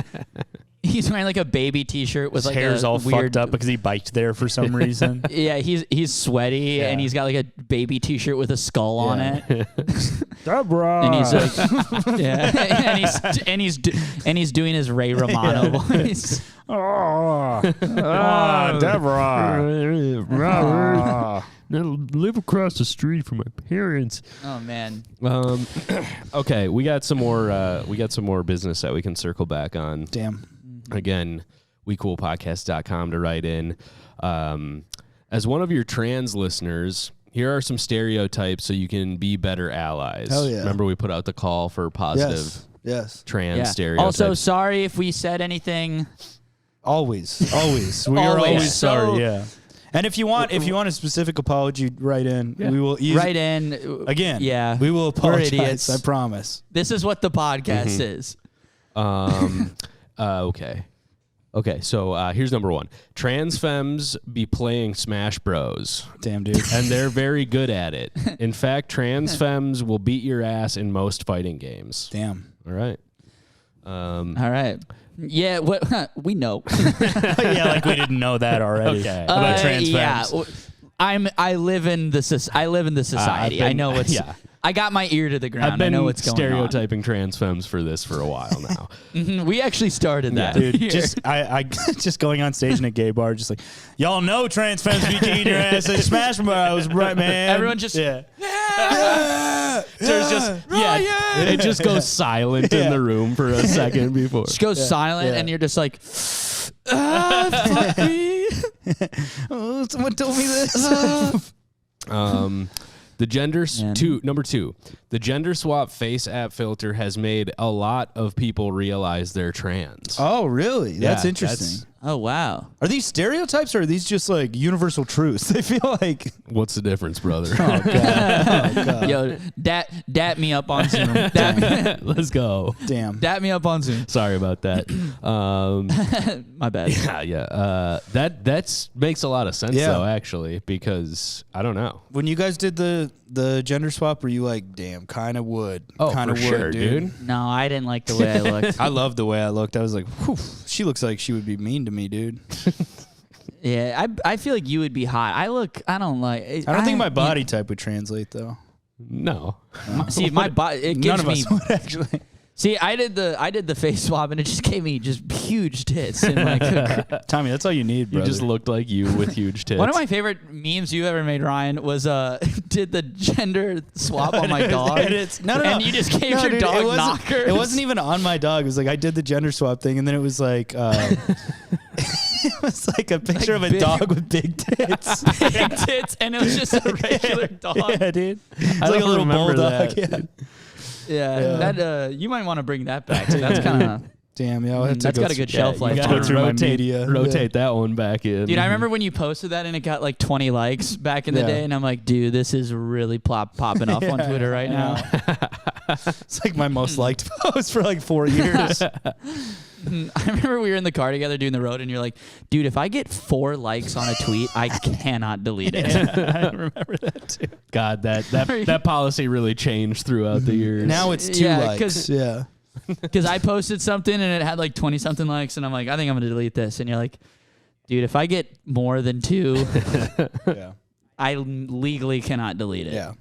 He's wearing like a baby t-shirt with his like hair's a all weird fucked up because he biked there for some reason. Yeah, he's sweaty Yeah. and he's got like a baby t-shirt with a skull on Yeah. it. Deborah. And he's like, yeah, and he's doing his Ray Romano voice. Deborah. Live across the street from my parents. Oh man, Okay, we got some more. We got some more business that we can circle back on. Damn. Again, wecoolpodcast.com to write in. As one of your trans listeners, here are some stereotypes so you can be better allies. Hell yeah. Remember we put out the call for positive Yes. trans stereotypes. Also, sorry if we said anything. Always. We are Always. always So- sorry. Yeah. And if you want a specific apology, write in. Yeah. We will Write in. again. Yeah. We will We're apologize. idiots. I promise. This is what the podcast is. Okay. Okay, so here's number 1. Trans femmes be playing Smash Bros. Damn, dude. And they're very good at it. In fact, trans femmes will beat your ass in most fighting games. Damn. All right. All right. Yeah, we know. Yeah, like we didn't know that already. Okay. About trans yeah, femmes. I live in the society. I know what's. yeah. I got my ear to the ground. I've been I know what's going stereotyping trans femmes for this for a while now. on. We actually started that. Dude, here. I just going on stage in a gay bar, just like, y'all know trans femmes be kicking your ass at Smash Bros, right, man? Everyone just- yeah. There's just it just goes silent in the room for a second before. just go silent, yeah. and you're just like, fuck me. Oh, someone told me this. The number 2, the gender swap face app filter has made a lot of people realize they're trans. Oh, really? That's Yeah, interesting. Oh wow. Are these stereotypes or are these just like universal truths? I feel like. What's the difference, brother? Oh, God. Oh, God. Yo, dat me up on Zoom. Let's go. Damn. Dat me up on Zoom. Sorry about that. My bad. Yeah. That makes a lot of sense Yeah. though, actually, because I don't know. When you guys did the gender swap, were you like, damn, kind of would. Oh, kind of for would, sure, dude. No, I didn't like the way I looked. I loved the way I looked. I was like, whew, she looks like she would be mean to me, dude. Yeah, I feel like you would be hot. I don't like. I don't think my body type would translate though. No. See, my body. It None gives of me. us would actually. See, I did the face swap, and it just gave me just huge tits. And like, Tommy, that's all you need, bro. You just looked like you with huge tits. one of my favorite memes you ever made, Ryan, was did the gender swap on my dog. No. And you just gave your dog knockers. It wasn't even on my dog. It was like I did the gender swap thing, and then it was like it was like a picture Like of a big- dog with big tits. big tits, and it was just a regular dog. Yeah, dude. It's I like a don't little remember bulldog. that. Yeah, that you might want to bring that back. That's kind of. Damn, yeah. I'll have to That's go got a good through- shelf You life. gotta Go through my rotate, media. rotate that one back in. Dude, I remember when you posted that and it got like 20 likes back in the Yeah. day, and I'm like, dude, this is really popping off on Yeah, Twitter right I now. It's like my most liked post for like 4 years. I remember we were in the car together doing the road, and you're like, dude, if I get 4 likes on a tweet, I cannot delete it. I remember that too. God, that policy really changed throughout the years. Now it's 2 Yeah, likes. 'cause- Yeah. Because I posted something and it had like 20 something likes, and I'm like, I think I'm going to delete this. And you're like, dude, if I get more than 2, Yeah. I legally cannot delete it. Yeah.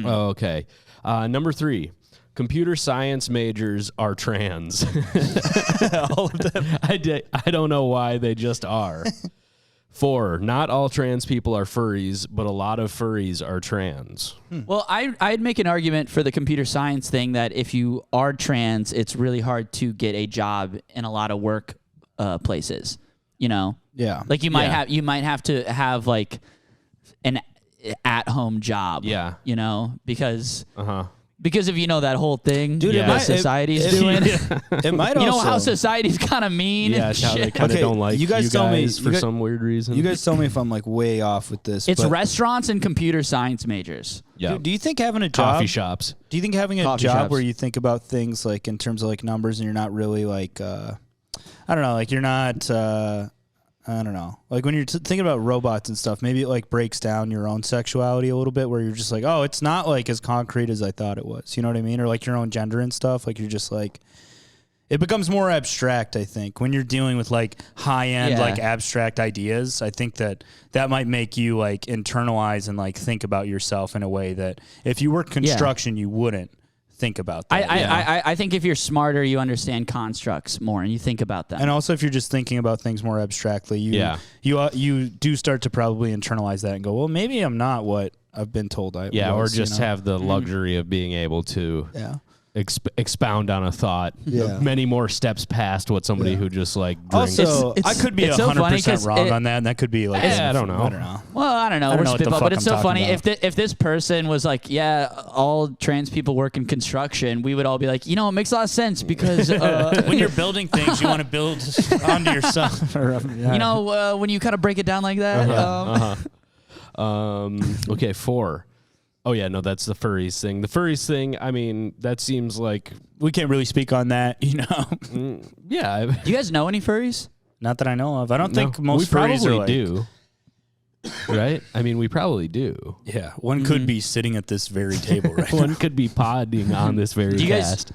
Oh, okay. Number 3. Computer science majors are trans. All of them. I don't know why, they just are. 4. Not all trans people are furries, but a lot of furries are trans. Well, I'd make an argument for the computer science thing that if you are trans, it's really hard to get a job in a lot of work places. You know, Yeah. like you might have to have like an at-home job. Yeah. You know, because Uh-huh. if you know that whole thing, Dude, it that might- society's it- doing. It might You know also. how society's kind of mean. Yeah, and it's how they shit. kind of Okay, don't like you guys tell me- for you guys- some weird reason. You guys tell me if I'm like way off with this. It's but restaurants and computer science majors. yeah. Do you think having a job? Coffee shops. Do you think having a Coffee job shops. where you think about things like in terms of like numbers and you're not really like I don't know, like you're not I don't know, like when you're thinking about robots and stuff, maybe it like breaks down your own sexuality a little bit, where you're just like, oh, it's not like as concrete as I thought it was. You know what I mean? Or like your own gender and stuff. Like you're just like, it becomes more abstract. I think when you're dealing with like high end Yeah. like abstract ideas, I think that might make you like internalize and like think about yourself in a way that if you work construction, you wouldn't think about that. I think if you're smarter, you understand constructs more and you think about them. And also, if you're just thinking about things more abstractly, you do start to probably internalize that and go, well, maybe I'm not what I've been told I Yeah, was, or just you know? have the luxury of being able to Yeah. expound on a thought. Yeah. Many more steps past what somebody who just like drinks. Also, I It's- could be it's so funny 100% 'cause wrong it- on that, and that could be like I don't know. I don't know. Well, I don't know. I don't We're know what the spitball, fuck but it's I'm so talking funny. about. If this person was like, yeah, all trans people work in construction, we would all be like, you know, it makes a lot of sense because When you're building things, you want to build onto yourself. you know when you kind of break it down like that. Okay, 4. Oh yeah, no, that's the furries thing. The furries thing, I mean, that seems like We can't really speak on that, you know. yeah. Do you guys know any furries? Not that I know of. I don't think we most furries probably are like, do. Right? I mean, we probably do. Yeah, one could be sitting at this very table right now. One could be podding on this very Do you guys? cast.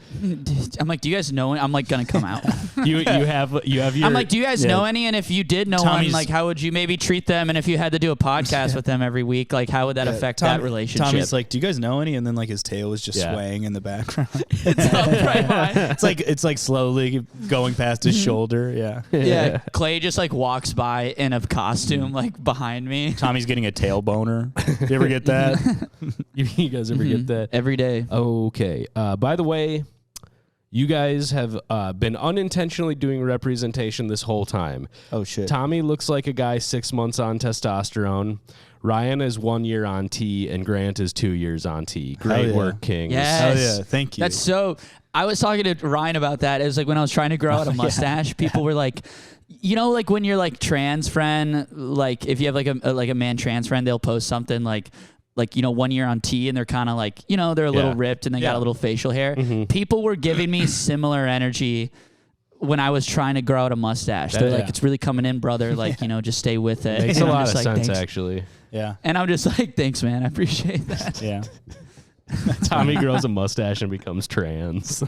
I'm like, do you guys know? I'm like gonna come out. You have your. I'm like, do you guys know any? And if you did know one, Tommy's- like, how would you maybe treat them? And if you had to do a podcast with them every week, like, how would that affect that relationship? Tommy's like, do you guys know any? And then like his tail is just Yeah. swaying in the background. right. it's like slowly going past his shoulder. Yeah. Yeah, Clay just like walks by in a costume like behind me Tommy's getting a tail boner. You ever get that? You guys ever get that? every day. Okay. By the way, you guys have been unintentionally doing representation this whole time. Oh shit. Tommy looks like a guy 6 months on testosterone. Ryan is 1 year on T, and Grant is 2 years on T. Great yeah. work, Kings. Yes. Oh yeah, thank you. That's so. I was talking to Ryan about that. It was like when I was trying to grow out a mustache, people were like, you know, like when you're like trans friend, like if you have like a man trans friend, they'll post something like you know 1 year on T, and they're kind of like, you know, they're a little ripped and they got a little facial hair. People were giving me similar energy when I was trying to grow out a mustache. They're like, it's really coming in, brother. Like, you know, just stay with it. Makes And a I'm lot just of like, sense, "Thanks." actually. Yeah. And I'm just like, thanks, man. I appreciate that. Yeah. Tommy grows a mustache and becomes trans.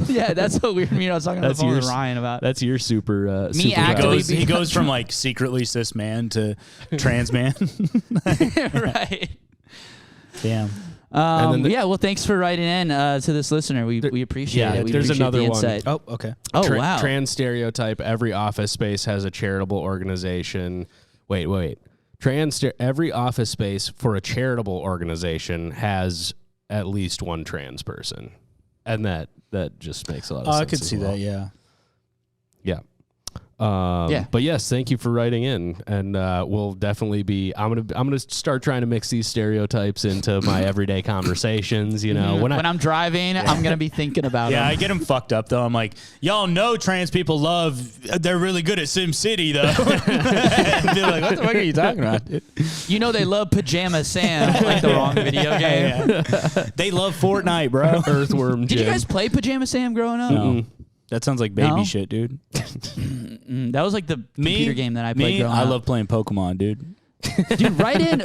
Yeah, that's what weird. I was talking on the That's phone with yours. Ryan about. That's your super. Me super actively power. He goes from like secretly cis man to trans man. Right. Damn. then the- Yeah. Well, thanks for writing in to this listener. We appreciate yeah, it. We there's appreciate another the one. insight. Oh, okay. Oh, wow. Trans stereotype. Every office space has a charitable organization. Wait. Every office space for a charitable organization has at least one trans person, and that just makes a lot of sense. I could as see well. that. Yeah. Yeah. Yeah. But yes, thank you for writing in, and we'll definitely be. I'm gonna start trying to mix these stereotypes into my everyday conversations. You know, When I'm driving, I'm gonna be thinking about Yeah, it. I get them fucked up though. I'm like, y'all know trans people they're really good at Sim City though. And be like, what the fuck are you talking about, dude? You know they love Pajama Sam, like the wrong video game. They love Fortnite, bro. Earthworm Did you Jim. guys play Pajama Sam growing up? No. That sounds like baby No? shit, dude. That was like the computer game that I played growing I up. love playing Pokemon, dude. Dude, write in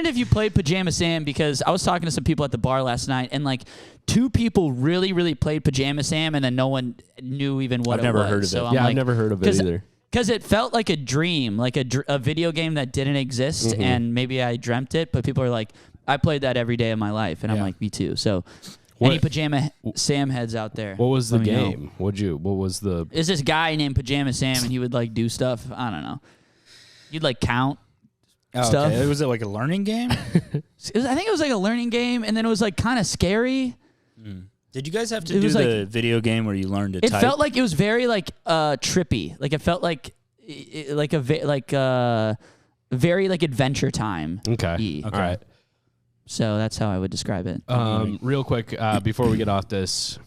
if you played Pajama Sam, because I was talking to some people at the bar last night, and like 2 people really, really played Pajama Sam, and then no one knew even what I've it never was. heard of it. So I'm Yeah, like, I've never heard of it either. Because it felt like a dream, like a video game that didn't exist, and maybe I dreamt it, but people are like, I played that every day of my life, and I'm Yeah. like, me too. So What- any Pajama Sam heads out there? What was the let me know. game? What was the? Is this guy named Pajama Sam, and he would like do stuff? I don't know. You'd like count stuff. Okay. Was it like a learning game? I think it was like a learning game, and then it was like kind of scary. Did you guys have to It do was the video game where you learned to It type? felt like it was very like trippy. Like it felt like very like Adventure Time. Okay. All right. So that's how I would describe it. Real quick, before we get off this,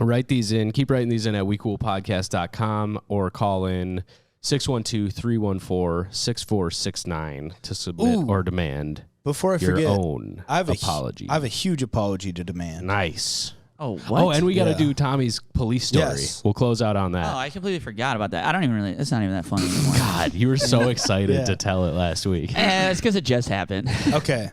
write these in. Keep writing these in at wecoolpodcast.com or call in 612-314-6469 to submit or demand Before I your forget, own I have apology. I have a huge apology to demand. Nice. Oh, what? Oh, and we got to Yeah. do Tommy's police story. Yes. We'll close out on that. Oh, I completely forgot about that. I don't even really. It's not even that funny anymore. God, you were so excited Yeah. to tell it last week. It's because it just happened. Okay.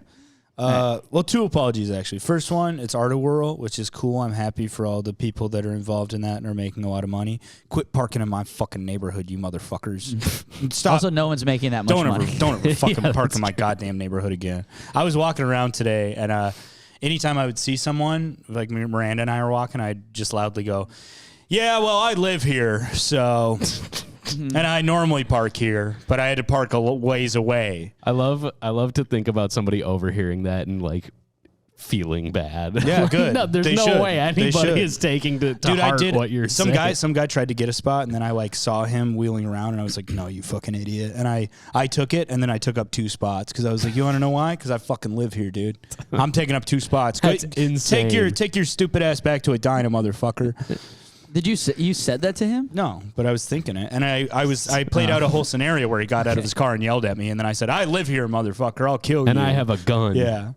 Well, 2 apologies actually. First one, it's Art of Whirl, which is cool. I'm happy for all the people that are involved in that and are making a lot of money. Quit parking in my fucking neighborhood, you motherfuckers. Stop. Also, no one's making that much money. Don't ever fucking Yeah, park in my goddamn neighborhood again. I was walking around today, and anytime I would see someone, like Miranda and I were walking, I'd just loudly go, "Yeah, well, I live here, so." And I normally park here, but I had to park a ways away. I love to think about somebody overhearing that and like feeling bad. Yeah, good. No, there's They no should. way They should. anybody is taking to Dude, heart I did. what you're saying. Some guy tried to get a spot, and then I like saw him wheeling around, and I was like, "No, you fucking idiot!" And I took it, and then I took up 2 spots because I was like, "You want to know why? Because I fucking live here, dude. I'm taking up 2 spots. That's insane. Take your stupid ass back to Edina, motherfucker." Did you said that to him? No, but I was thinking it, and I played out a whole scenario where he got out of his car and yelled at me, and then I said, "I live here, motherfucker. I'll kill you." And I have a gun. Yeah.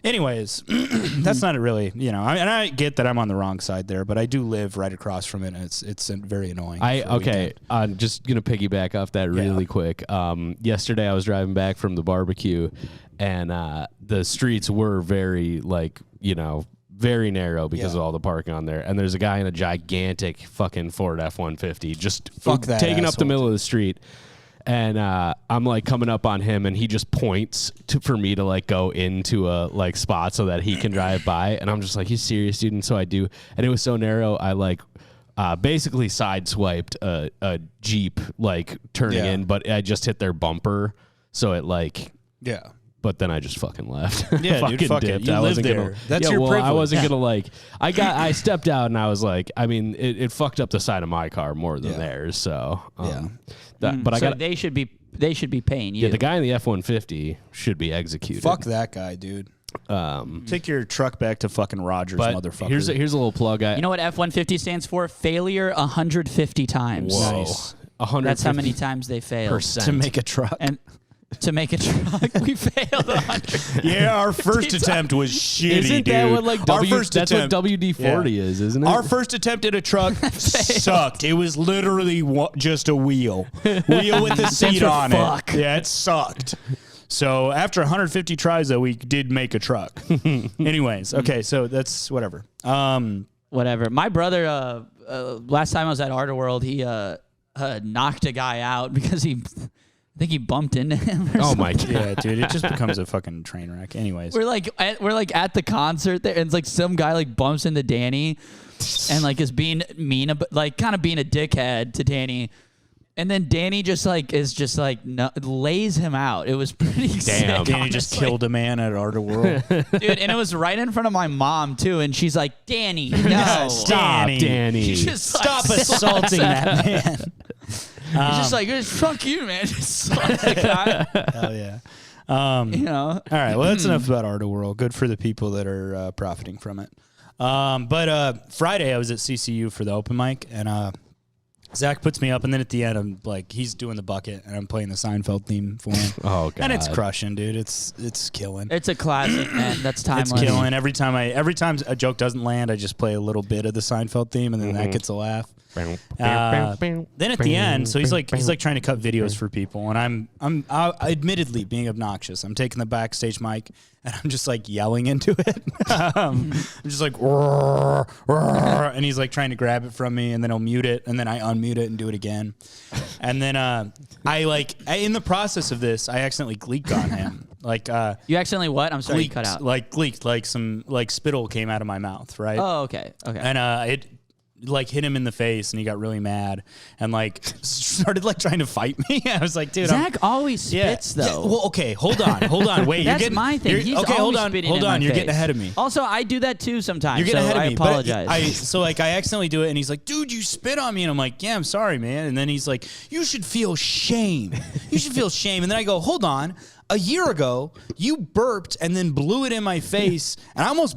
Anyways, that's not really, and I get that I'm on the wrong side there, but I do live right across from it, and it's very annoying. I'm just gonna piggyback off that really quick. Yesterday I was driving back from the barbecue, and the streets were very very narrow because of all the parking on there. And there's a guy in a gigantic fucking Ford F-150 just taking up the middle of the street. And I'm like coming up on him, and he just points for me to like go into a like spot so that he can drive by. And I'm just like, "You serious, dude?" And so I do. And it was so narrow, I like basically sideswiped a Jeep like turning in, but I just hit their bumper. So it like But then I just fucking left. Yeah, fucking dude, fuck it. dipped. You I live wasn't there. gonna. That's your privilege. I wasn't gonna like. I stepped out, and I was like, I mean, it fucked up the side of my car more than theirs. So but I got. They should be paying you. Yeah, the guy in the F-150 should be executed. Fuck that guy, dude. Take your truck back to fucking Rogers, but motherfucker. here's a little plug. You know what F-150 stands for? Failure 150 times. Whoa. Nice. 150%. That's how many times they failed. To make a truck. And to make a truck, we failed 100. Yeah, our first attempt was shitty, Isn't dude. that what like our first that's attempt, what WD-40 is, isn't it? Our first attempt at a truck sucked. It was literally just a wheel with a seat on it. Yeah, it sucked. So after 150 tries, though, we did make a truck. Anyways, okay, so that's whatever. Whatever. My brother, last time I was at Art World, he knocked a guy out because I think he bumped into him. Oh my god! Yeah, dude, it just becomes a fucking train wreck. Anyways, we're like at the concert there, and it's like some guy like bumps into Danny, and like is being mean, like kind of being a dickhead to Danny, and then Danny just like lays him out. It was pretty sick. Danny just killed a man at Art World, dude, and it was right in front of my mom too, and she's like, "Danny, no, stop, Danny, just stop assaulting that man." He's just like, fuck you, man. Just like the guy. Hell yeah. All right. Well, that's enough about Art World. Good for the people that are profiting from it. But Friday I was at CCU for the open mic, and Zach puts me up, and then at the end I'm like, he's doing the bucket, and I'm playing the Seinfeld theme for him. Oh god! And it's crushing, dude. It's killing. It's a classic, man. That's timeless. It's killing. Every time a joke doesn't land, I just play a little bit of the Seinfeld theme, and then that gets a laugh. Then at the end, so he's like trying to cut videos for people, and I'm admittedly being obnoxious. I'm taking the backstage mic, and I'm just like yelling into it. I'm just like, roar, roar, and he's like trying to grab it from me, and then he'll mute it, and then I unmute it and do it again, and then in the process of this, I accidentally gleeked on him. You accidentally what? I'm sorry, you cut out. Gleeked, some spittle came out of my mouth, right? Oh, okay. And it hit him in the face, and he got really mad and started trying to fight me. I was like, dude, Zach always spits though. Yeah, well, okay, hold on, wait. That's my thing. He's okay, hold always on, spitting hold in on. my You're face. getting ahead of me. Also, I do that too sometimes. You're getting ahead of me. I apologize. I accidentally do it, and he's like, dude, you spit on me, and I'm like, yeah, I'm sorry, man. And then he's like, you should feel shame. You should feel shame. And then I go, hold on. A year ago, you burped and then blew it in my face, and I almost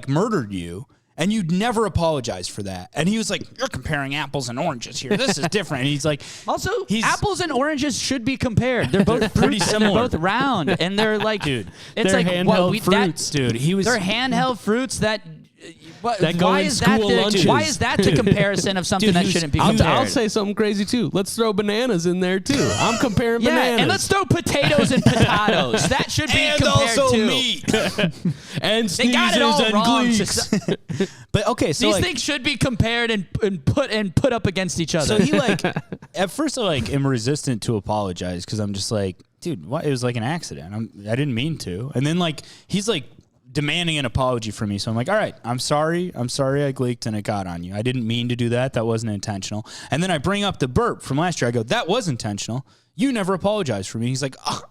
murdered you. And you'd never apologize for that. And he was like, you're comparing apples and oranges here. This is different. And he's like... Also, apples and oranges should be compared. They're both pretty similar. They're both round. And they're like... Dude. It's they're like handheld fruits. Dude, he was... They're handheld fruits that... go in school lunches. Why is that the comparison of something that shouldn't be compared? I'll say something crazy too. Let's throw bananas in there too. I'm comparing yeah, bananas. and let's throw potatoes and potatoes. That should be and compared also to meat. And they got it all wrong. But okay, so these things should be compared and put up against each other. So he at first I am resistant to apologize because I'm just like, dude, what? It was like an accident. I didn't mean to. And then he's demanding an apology from me. So I'm like, all right, I'm sorry I gleeked and it got on you. I didn't mean to do that. That wasn't intentional. And then I bring up the burp from last year. I go, that was intentional. You never apologized for me. He's like, oh,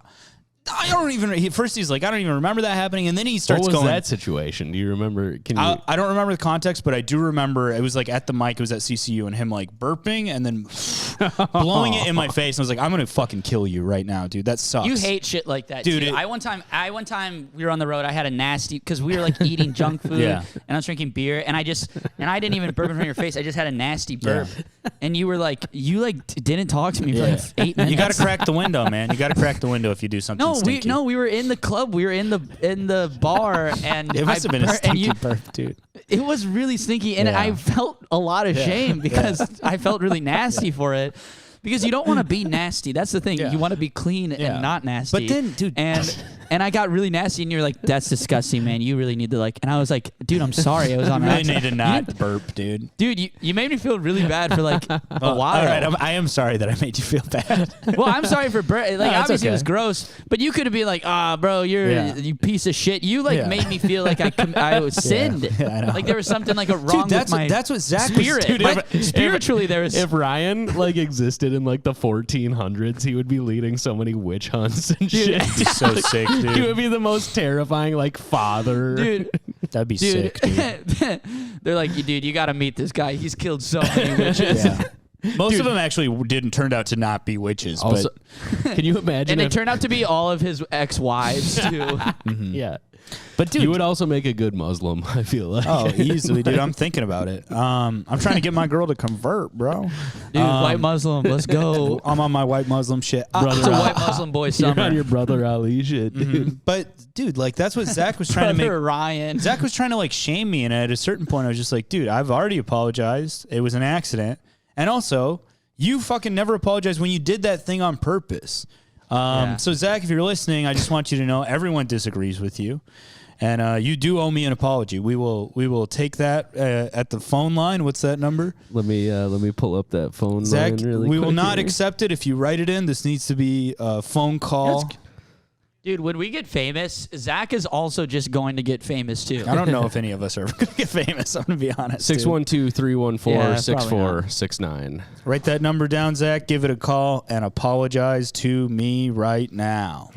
I don't even. First, he's like, I don't even remember that happening, and then he starts What was going. that situation? Do you remember? Can you? I don't remember the context, but I do remember it was like at the mic. It was at CCU, and him like burping and then blowing it in my face. And I was like, I'm gonna fucking kill you right now, dude. That sucks. You hate shit like that, Dude, too. it- I one time we were on the road. I had a nasty because we were like eating junk food, Yeah. and I was drinking beer, and I didn't even burp in front of your face. I just had a nasty burp, and you were like, didn't talk to me for like 8 minutes. You got to crack the window, man. You got to crack the window if you do something. Stinky. We were in the club. We were in the bar, and It must have been a stinky burp, dude. It was really stinky, and Yeah. I felt a lot of shame because I felt really nasty for it. Because you don't want to be nasty. That's the thing. Yeah. You want to be clean Yeah. and not nasty. But then, dude, and I got really nasty, and you're like, "That's disgusting, man. You really need to like." And I was like, "Dude, I'm sorry. I was on." I really accident." need to not burp, dude. Dude, you made me feel really bad for like a while. All right, I am sorry that I made you feel bad. Well, I'm sorry for like it's obviously it was okay. gross, but you could have been like, bro, you piece of shit. You like Yeah. made me feel like I sinned. Yeah, I know. Like there was something like wrong Dude, with my that's what Zach spirit. was. Dude, But spiritually, there was. If Ryan like existed in like the 1400s, he would be leading so many witch hunts and shit. He's so sick, He dude. would be the most terrifying like father. Dude, That'd be dude, sick, dude. they're like, dude, you got to meet this guy. He's killed so many witches. Yeah. Most of them actually turned out to not be witches. Also, but can you imagine? And it if, turned out to be all of his ex-wives too. yeah, but dude, you would also make a good Muslim. I feel like. oh, easily, dude. I'm thinking about it. I'm trying to get my girl to convert, bro. Dude, white Muslim, let's go. I'm on my white Muslim shit. It's a white Muslim boy You're summer. on your brother Ali shit, dude. But dude, like that's what Zach was trying to make. Brother Ryan. Zach was trying to like shame me, and at a certain point, I was just like, dude, I've already apologized. It was an accident, and also, you fucking never apologized when you did that thing on purpose. So Zach, if you're listening, I just want you to know everyone disagrees with you, and you do owe me an apology. We will take that at the phone line. What's that number? Let me pull up that phone Zach, line really we quick will not here. accept it if you write it in. This needs to be a phone call. Dude, when we get famous, Zach is also just going to get famous too. I don't know if any of us are ever going to get famous. I'm going to be honest. dude. 612-314-6469. Write that number down, Zach. Give it a call and apologize to me right now.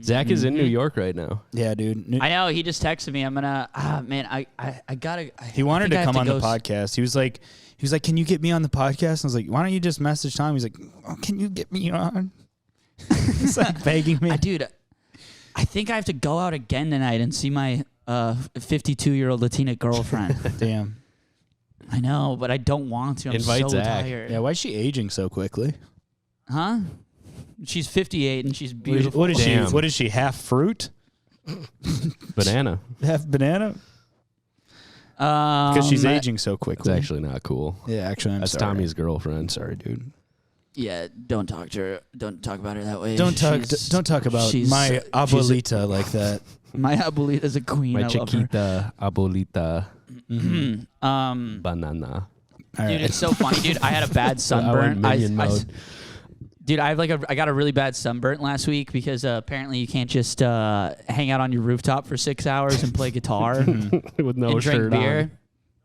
Zach is in New York right now. Yeah, dude. I know. He just texted me. I'm gonna. Man, I gotta. He wanted I to think I have come on the go podcast. He was like, can you get me on the podcast? And I was like, why don't you just message Tom? He's like, oh, can you get me on? He's like begging me. Dude, I think I have to go out again tonight and see my 52-year-old Latina girlfriend. Damn. I know, but I don't want to. I'm Invite so Zach. tired. Yeah, why is she aging so quickly? Huh? She's 58 and she's beautiful. What is Damn. she? What is she? Half fruit? Banana. Half banana? Because she's aging so It's quickly. actually not cool. Yeah, actually, I'm That's sorry. Tommy's girlfriend. I'm sorry, dude. Yeah, don't talk to her. Don't talk about her that way. Don't talk about she's- my she's- abuelita like that. My abuelita's a queen. My I love her. chiquita abuelita Um, banana. All dude, right. it's so funny, dude. I had a bad I sunburn. went minion mode. Dude, I got a really bad sunburn last week because apparently you can't just hang out on your rooftop for 6 hours and play guitar With no and drink shirt beer. on.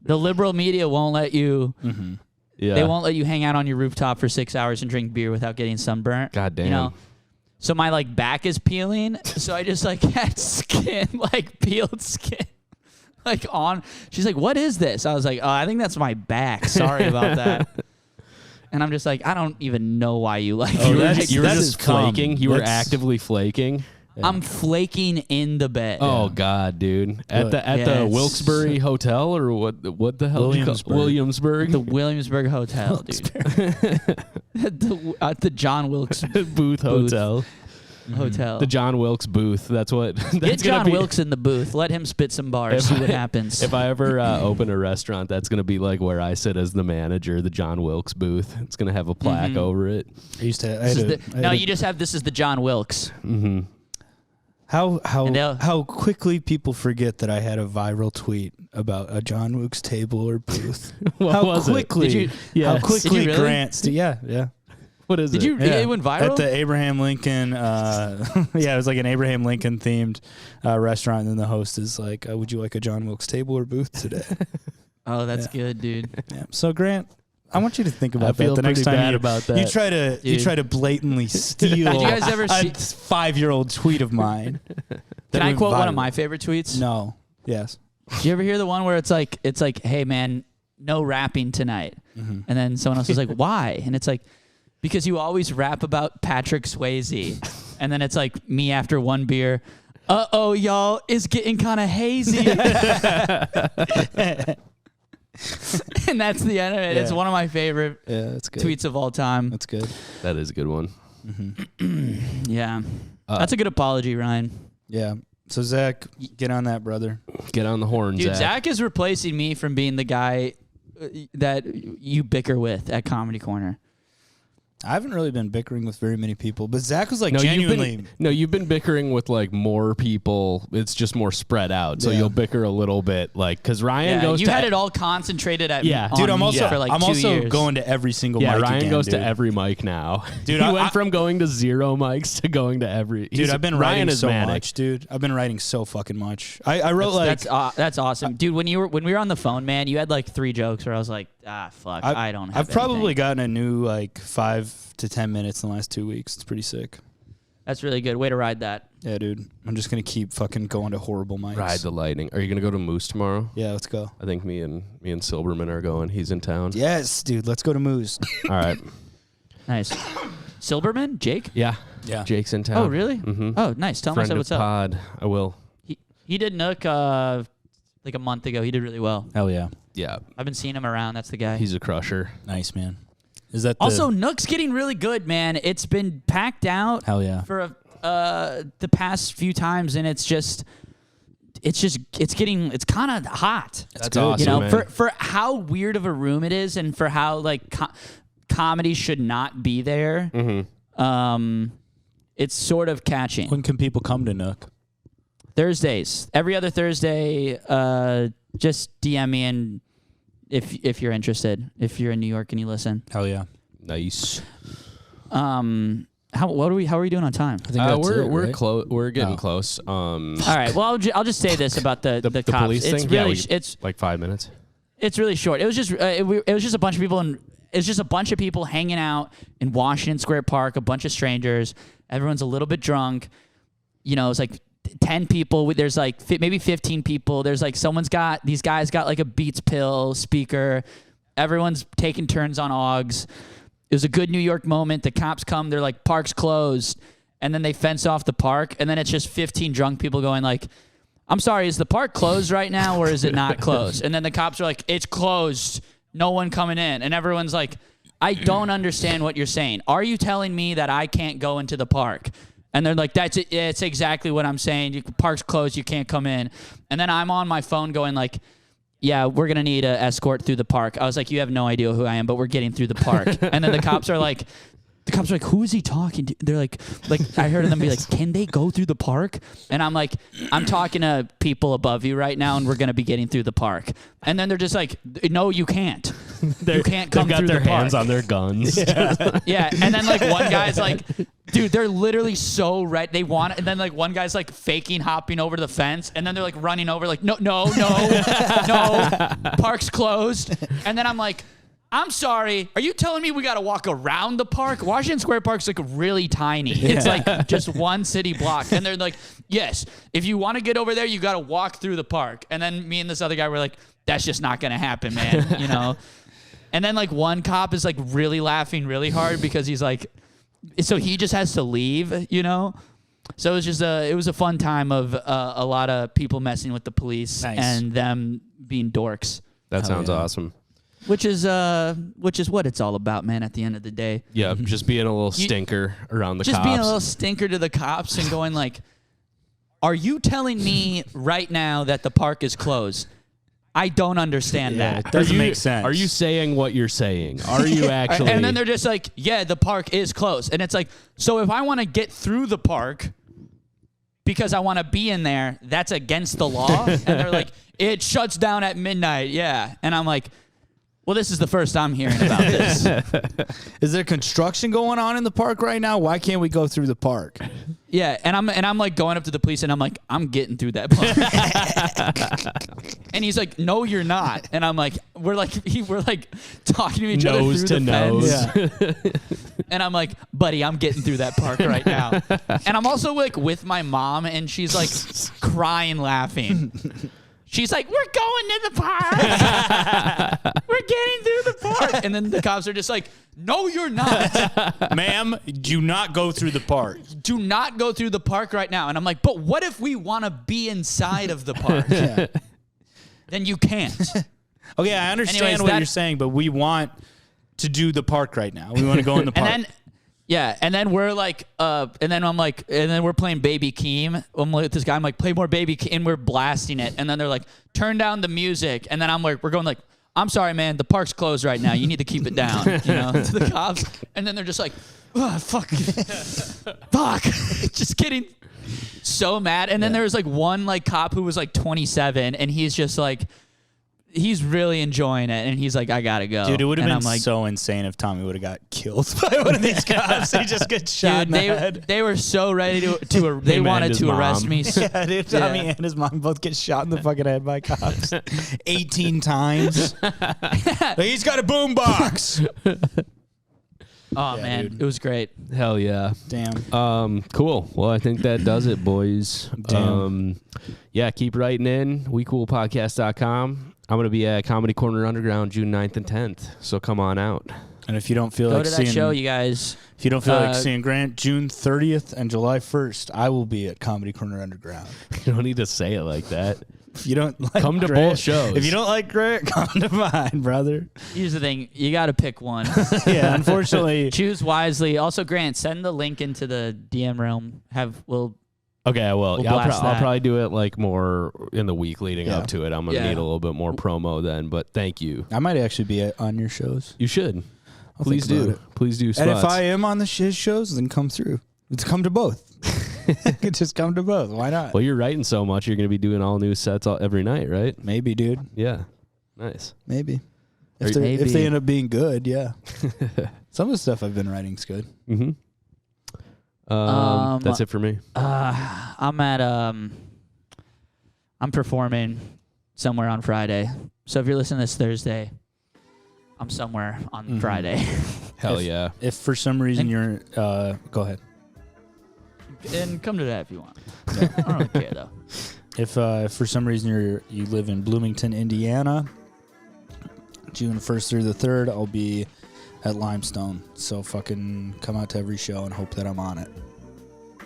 The liberal media won't let you. Yeah. They won't let you hang out on your rooftop for 6 hours and drink beer without getting sunburnt. God damn. You know? So my like back is peeling. So I just like had skin, like peeled skin. Like on. She's like, "What is this?" I was like, "Oh, I think that's my back. Sorry about that." And I'm just like, I don't even know why you like. Oh, it. that's- You were That just is cum. flaking. You were That's- actively flaking. I'm flaking in the bed. Oh God, dude! At the Yeah, Wilkes-Barre Hotel or what the hell? did you call- Williamsburg. The Williamsburg Hotel, dude. at the John Wilkes Booth Hotel. Hotel. The John Wilkes booth. That's what. That's Get gonna John be, Wilkes in the booth. Let him spit some bars. See what happens. If I ever open a restaurant, that's gonna be like where I sit as the manager, the John Wilkes booth. It's gonna have a plaque over it. I used to. You just have this is the John Wilkes. Mm-hmm. How quickly people forget that I had a viral tweet about a John Wilkes table or booth. What how was it? quickly? Did you- yes. How quickly Did you really? Grant's? Yeah. What is Did it? you? It went viral. At the Abraham Lincoln. Yeah, it was like an Abraham Lincoln themed restaurant, and then the host is like, "Would you like a John Wilkes table or booth today?" Oh, that's good, dude. Yeah. So Grant, I want you to think I about feel that the next pretty time bad about that. you try to blatantly steal Did you guys ever a see- 5-year-old tweet of mine. Can I went quote one of viral. my favorite tweets? No. Yes. Do you ever hear the one where it's like, hey man, no rapping tonight, and then someone else is like, why? And it's like, because you always rap about Patrick Swayze, and then it's like me after one beer. Uh-oh, y'all, it's getting kind of hazy. And that's the end of it. It's Yeah. one of my favorite Yeah, that's good. tweets of all time. That's good. That is a good one. Yeah. That's a good apology, Ryan. Yeah. So Zach, get on that, brother. Get on the horn, Dude, Zach. Zach is replacing me from being the guy that you bicker with at Comedy Corner. I haven't really been bickering with very many people, but Zach was like No, genuinely. you've been bickering with like more people. It's just more spread out. So Yeah. you'll bicker a little bit, like because Ryan goes. You to had it all concentrated at Yeah. on Dude, I'm me also for like I'm 2 also years. going to every single Yeah, mic Ryan again, goes dude. to every mic now. Dude, he I- went I- from going to 0 mics to going to every. Dude, I've been Ryan writing is so manic. much, dude. I've been writing so fucking much. I wrote That's awesome, dude. When we were on the phone, man, you had like 3 jokes where I was like, fuck, I don't have. I've probably anything. gotten a new like 5 to 10 minutes in the last 2 weeks. It's pretty sick. That's really good. Way to ride that. Yeah, dude. I'm just gonna keep fucking going to horrible mics. Ride the lightning. Are you gonna go to Moose tomorrow? Yeah, let's go. I think me and Silberman are going. He's in town. Yes, dude. Let's go to Moose. All right. Nice. Silberman, Jake. Yeah. Yeah. Jake's in town. Oh, really? Mm-hmm. Oh, nice. Tell him I Friend said of what's up. pod. I will. He did Nook like a month ago. He did really well. Hell yeah. Yeah. I've been seeing him around. That's the guy. He's a crusher. Nice, man. Is that Also, Nook's getting really good, man. It's been packed out hell yeah. for the past few times, and it's kind of hot. That's good. awesome, You know, man. for how weird of a room it is, and for how like comedy should not be there. Mm-hmm. It's sort of catching. When can people come to Nook? Thursdays, every other Thursday. Just DM me and if you're interested, if you're in New York and you listen. Hell yeah. Nice. How are we doing on time? I think that's we're right? close. We're getting Oh. close. All right. Well, I'll just say this about the The cops. police It's thing? really Yeah, it's like 5 minutes. it's really short. It was just it was just a bunch of people it's just a bunch of people hanging out in Washington Square Park. A bunch of strangers. Everyone's a little bit drunk. You know, it's like 10 people. There's like maybe 15 people. There's like these guys got like a Beats pill speaker. Everyone's taking turns on Augs. It was a good New York moment. The cops come. They're like, park's closed. And then they fence off the park. And then it's just 15 drunk people going like, I'm sorry, is the park closed right now or is it not closed? And then the cops are like, it's closed. No one coming in. And everyone's like, I don't understand what you're saying. Are you telling me that I can't go into the park? And they're like, that's it. It's exactly what I'm saying. Park's closed. You can't come in. And then I'm on my phone going like, yeah, we're going to need an escort through the park. I was like, you have no idea who I am, but we're getting through the park. And then the cops are like, who is he talking to? They're like I heard them be like, can they go through the park? And I'm like, I'm talking to people above you right now, and we're going to be getting through the park. And then they're just like, no, you can't. You can't come They've got through their the park. hands on their guns. Yeah, and then like one guy's like, dude, they're literally so red. They want it. And then like one guy's like faking hopping over the fence, and then they're like running over like, no, park's closed. And then I'm like, I'm sorry. Are you telling me we got to walk around the park? Washington Square Park's like really tiny. It's like just one city block. And they're like, yes, if you want to get over there, you got to walk through the park. And then me and this other guy were like, that's just not going to happen, man. You know? And then like one cop is like really laughing really hard because he's like, so he just has to leave, you know? So it was just it was a fun time of a lot of people messing with the police and them being dorks. That sounds yeah. awesome. Which is what it's all about, man, at the end of the day. Yeah, just being a little stinker around the Just cops. being a little stinker to the cops and going like, are you telling me right now that the park is closed? I don't understand that. It doesn't make sense. Are you saying what you're saying? Are you actually? And then they're just like, yeah, the park is closed. And it's like, so if I want to get through the park because I want to be in there, that's against the law? And they're like, it shuts down at midnight. Yeah. And I'm like, Well, this is the first I'm hearing about this. Is there construction going on in the park right now? Why can't we go through the park? Yeah, and I'm like going up to the police and I'm like, I'm getting through that park. And he's like, no, you're not. And I'm like, we're like talking to each other through Nose to the nose. fence. Yeah. And I'm like, buddy, I'm getting through that park right now. And I'm also like with my mom, and she's like crying, laughing. She's like, we're going to the park. We're getting through the park. And then the cops are just like, no, you're not. Ma'am, do not go through the park. Do not go through the park right now. And I'm like, but what if we want to be inside of the park? Yeah. Then you can't. Okay, I understand Anyways, what you're saying, but we want to do the park right now. We want to go in the park. And then, yeah, and then we're like, and then we're playing Baby Keem. I'm like, this guy, I'm like, play more Baby Keem, and we're blasting it. And then they're like, turn down the music. And then I'm like, we're going like, I'm sorry, man, the park's closed right now. You need to keep it down, to the cops. And then they're just like, oh, fuck, just kidding. So mad. And then there was like one like cop who was like 27, and he's just like, he's really enjoying it, and he's like, I gotta go. Dude, it would have been like, so insane if Tommy would have got killed by one of these cops. He just gets shot in the head. They were so ready to they wanted to arrest me. Yeah, dude, Tommy and his mom both get shot in the fucking head by cops 18 times. Like, he's got a boombox. Oh, man, dude. it was great. Hell yeah. Damn. Cool. Well, I think that does it, boys. Damn. Yeah, keep writing in. WeCoolPodcast.com. I'm going to be at Comedy Corner Underground June 9th and 10th, so come on out. And if you don't feel Go like to seeing that show, you guys. If you don't feel like seeing Grant, June 30th and July 1st, I will be at Comedy Corner Underground. You don't need to say it like that. If you don't like come to Grant, both shows. If you don't like Grant, come to mine, brother. Here's the thing. You got to pick one. Yeah, unfortunately. Choose wisely. Also, Grant, send the link into the DM realm. Okay, I will. We'll Yeah, blast I'll that. probably do it like more in the week leading up to it. I'm going to Yeah. need a little bit more promo then, but thank you. I might actually be on your shows. You should. I'll Please think do. about it. Please do spots. And if I am on his shows, then come through. Let's come to both. Just come to both. Why not? Well, you're writing so much, you're going to be doing all new sets every night, right? Maybe, dude. Yeah. Nice. Maybe. Are If you- they end up being good, yeah. Some of the stuff I've been writing's good. Mm-hmm. That's it for me. I'm performing somewhere on Friday. So if you're listening this Thursday, I'm somewhere on Friday. Hell yeah. If for some reason you're, go ahead. And come to that if you want. I don't really care though. If for some reason you live in Bloomington, Indiana, June 1st through the 3rd, I'll be at Limestone. So fucking come out to every show and hope that I'm on it.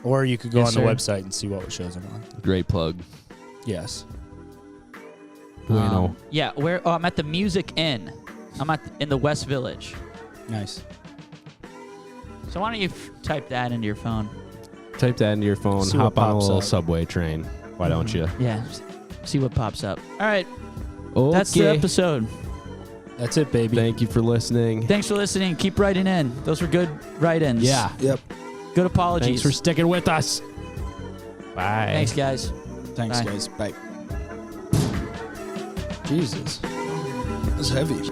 Or you could go Yes, on the sir. website and see what shows I'm on. Great plug. Yes. Bueno. Yeah, I'm at the Music Inn. I'm in the West Village. Nice. So why don't you type that into your phone? Type that into your phone. See Hop what on a pops little up. subway train. Why don't you? Yeah, see what pops up. All right, Okay. that's the episode. That's it, baby. Thank you for listening. Thanks for listening. Keep writing in. Those were good write-ins. Yeah. Yep. Good apologies. Thanks for sticking with us. Bye. Thanks, guys. Thanks, Bye. guys. Bye. Jesus. That's heavy.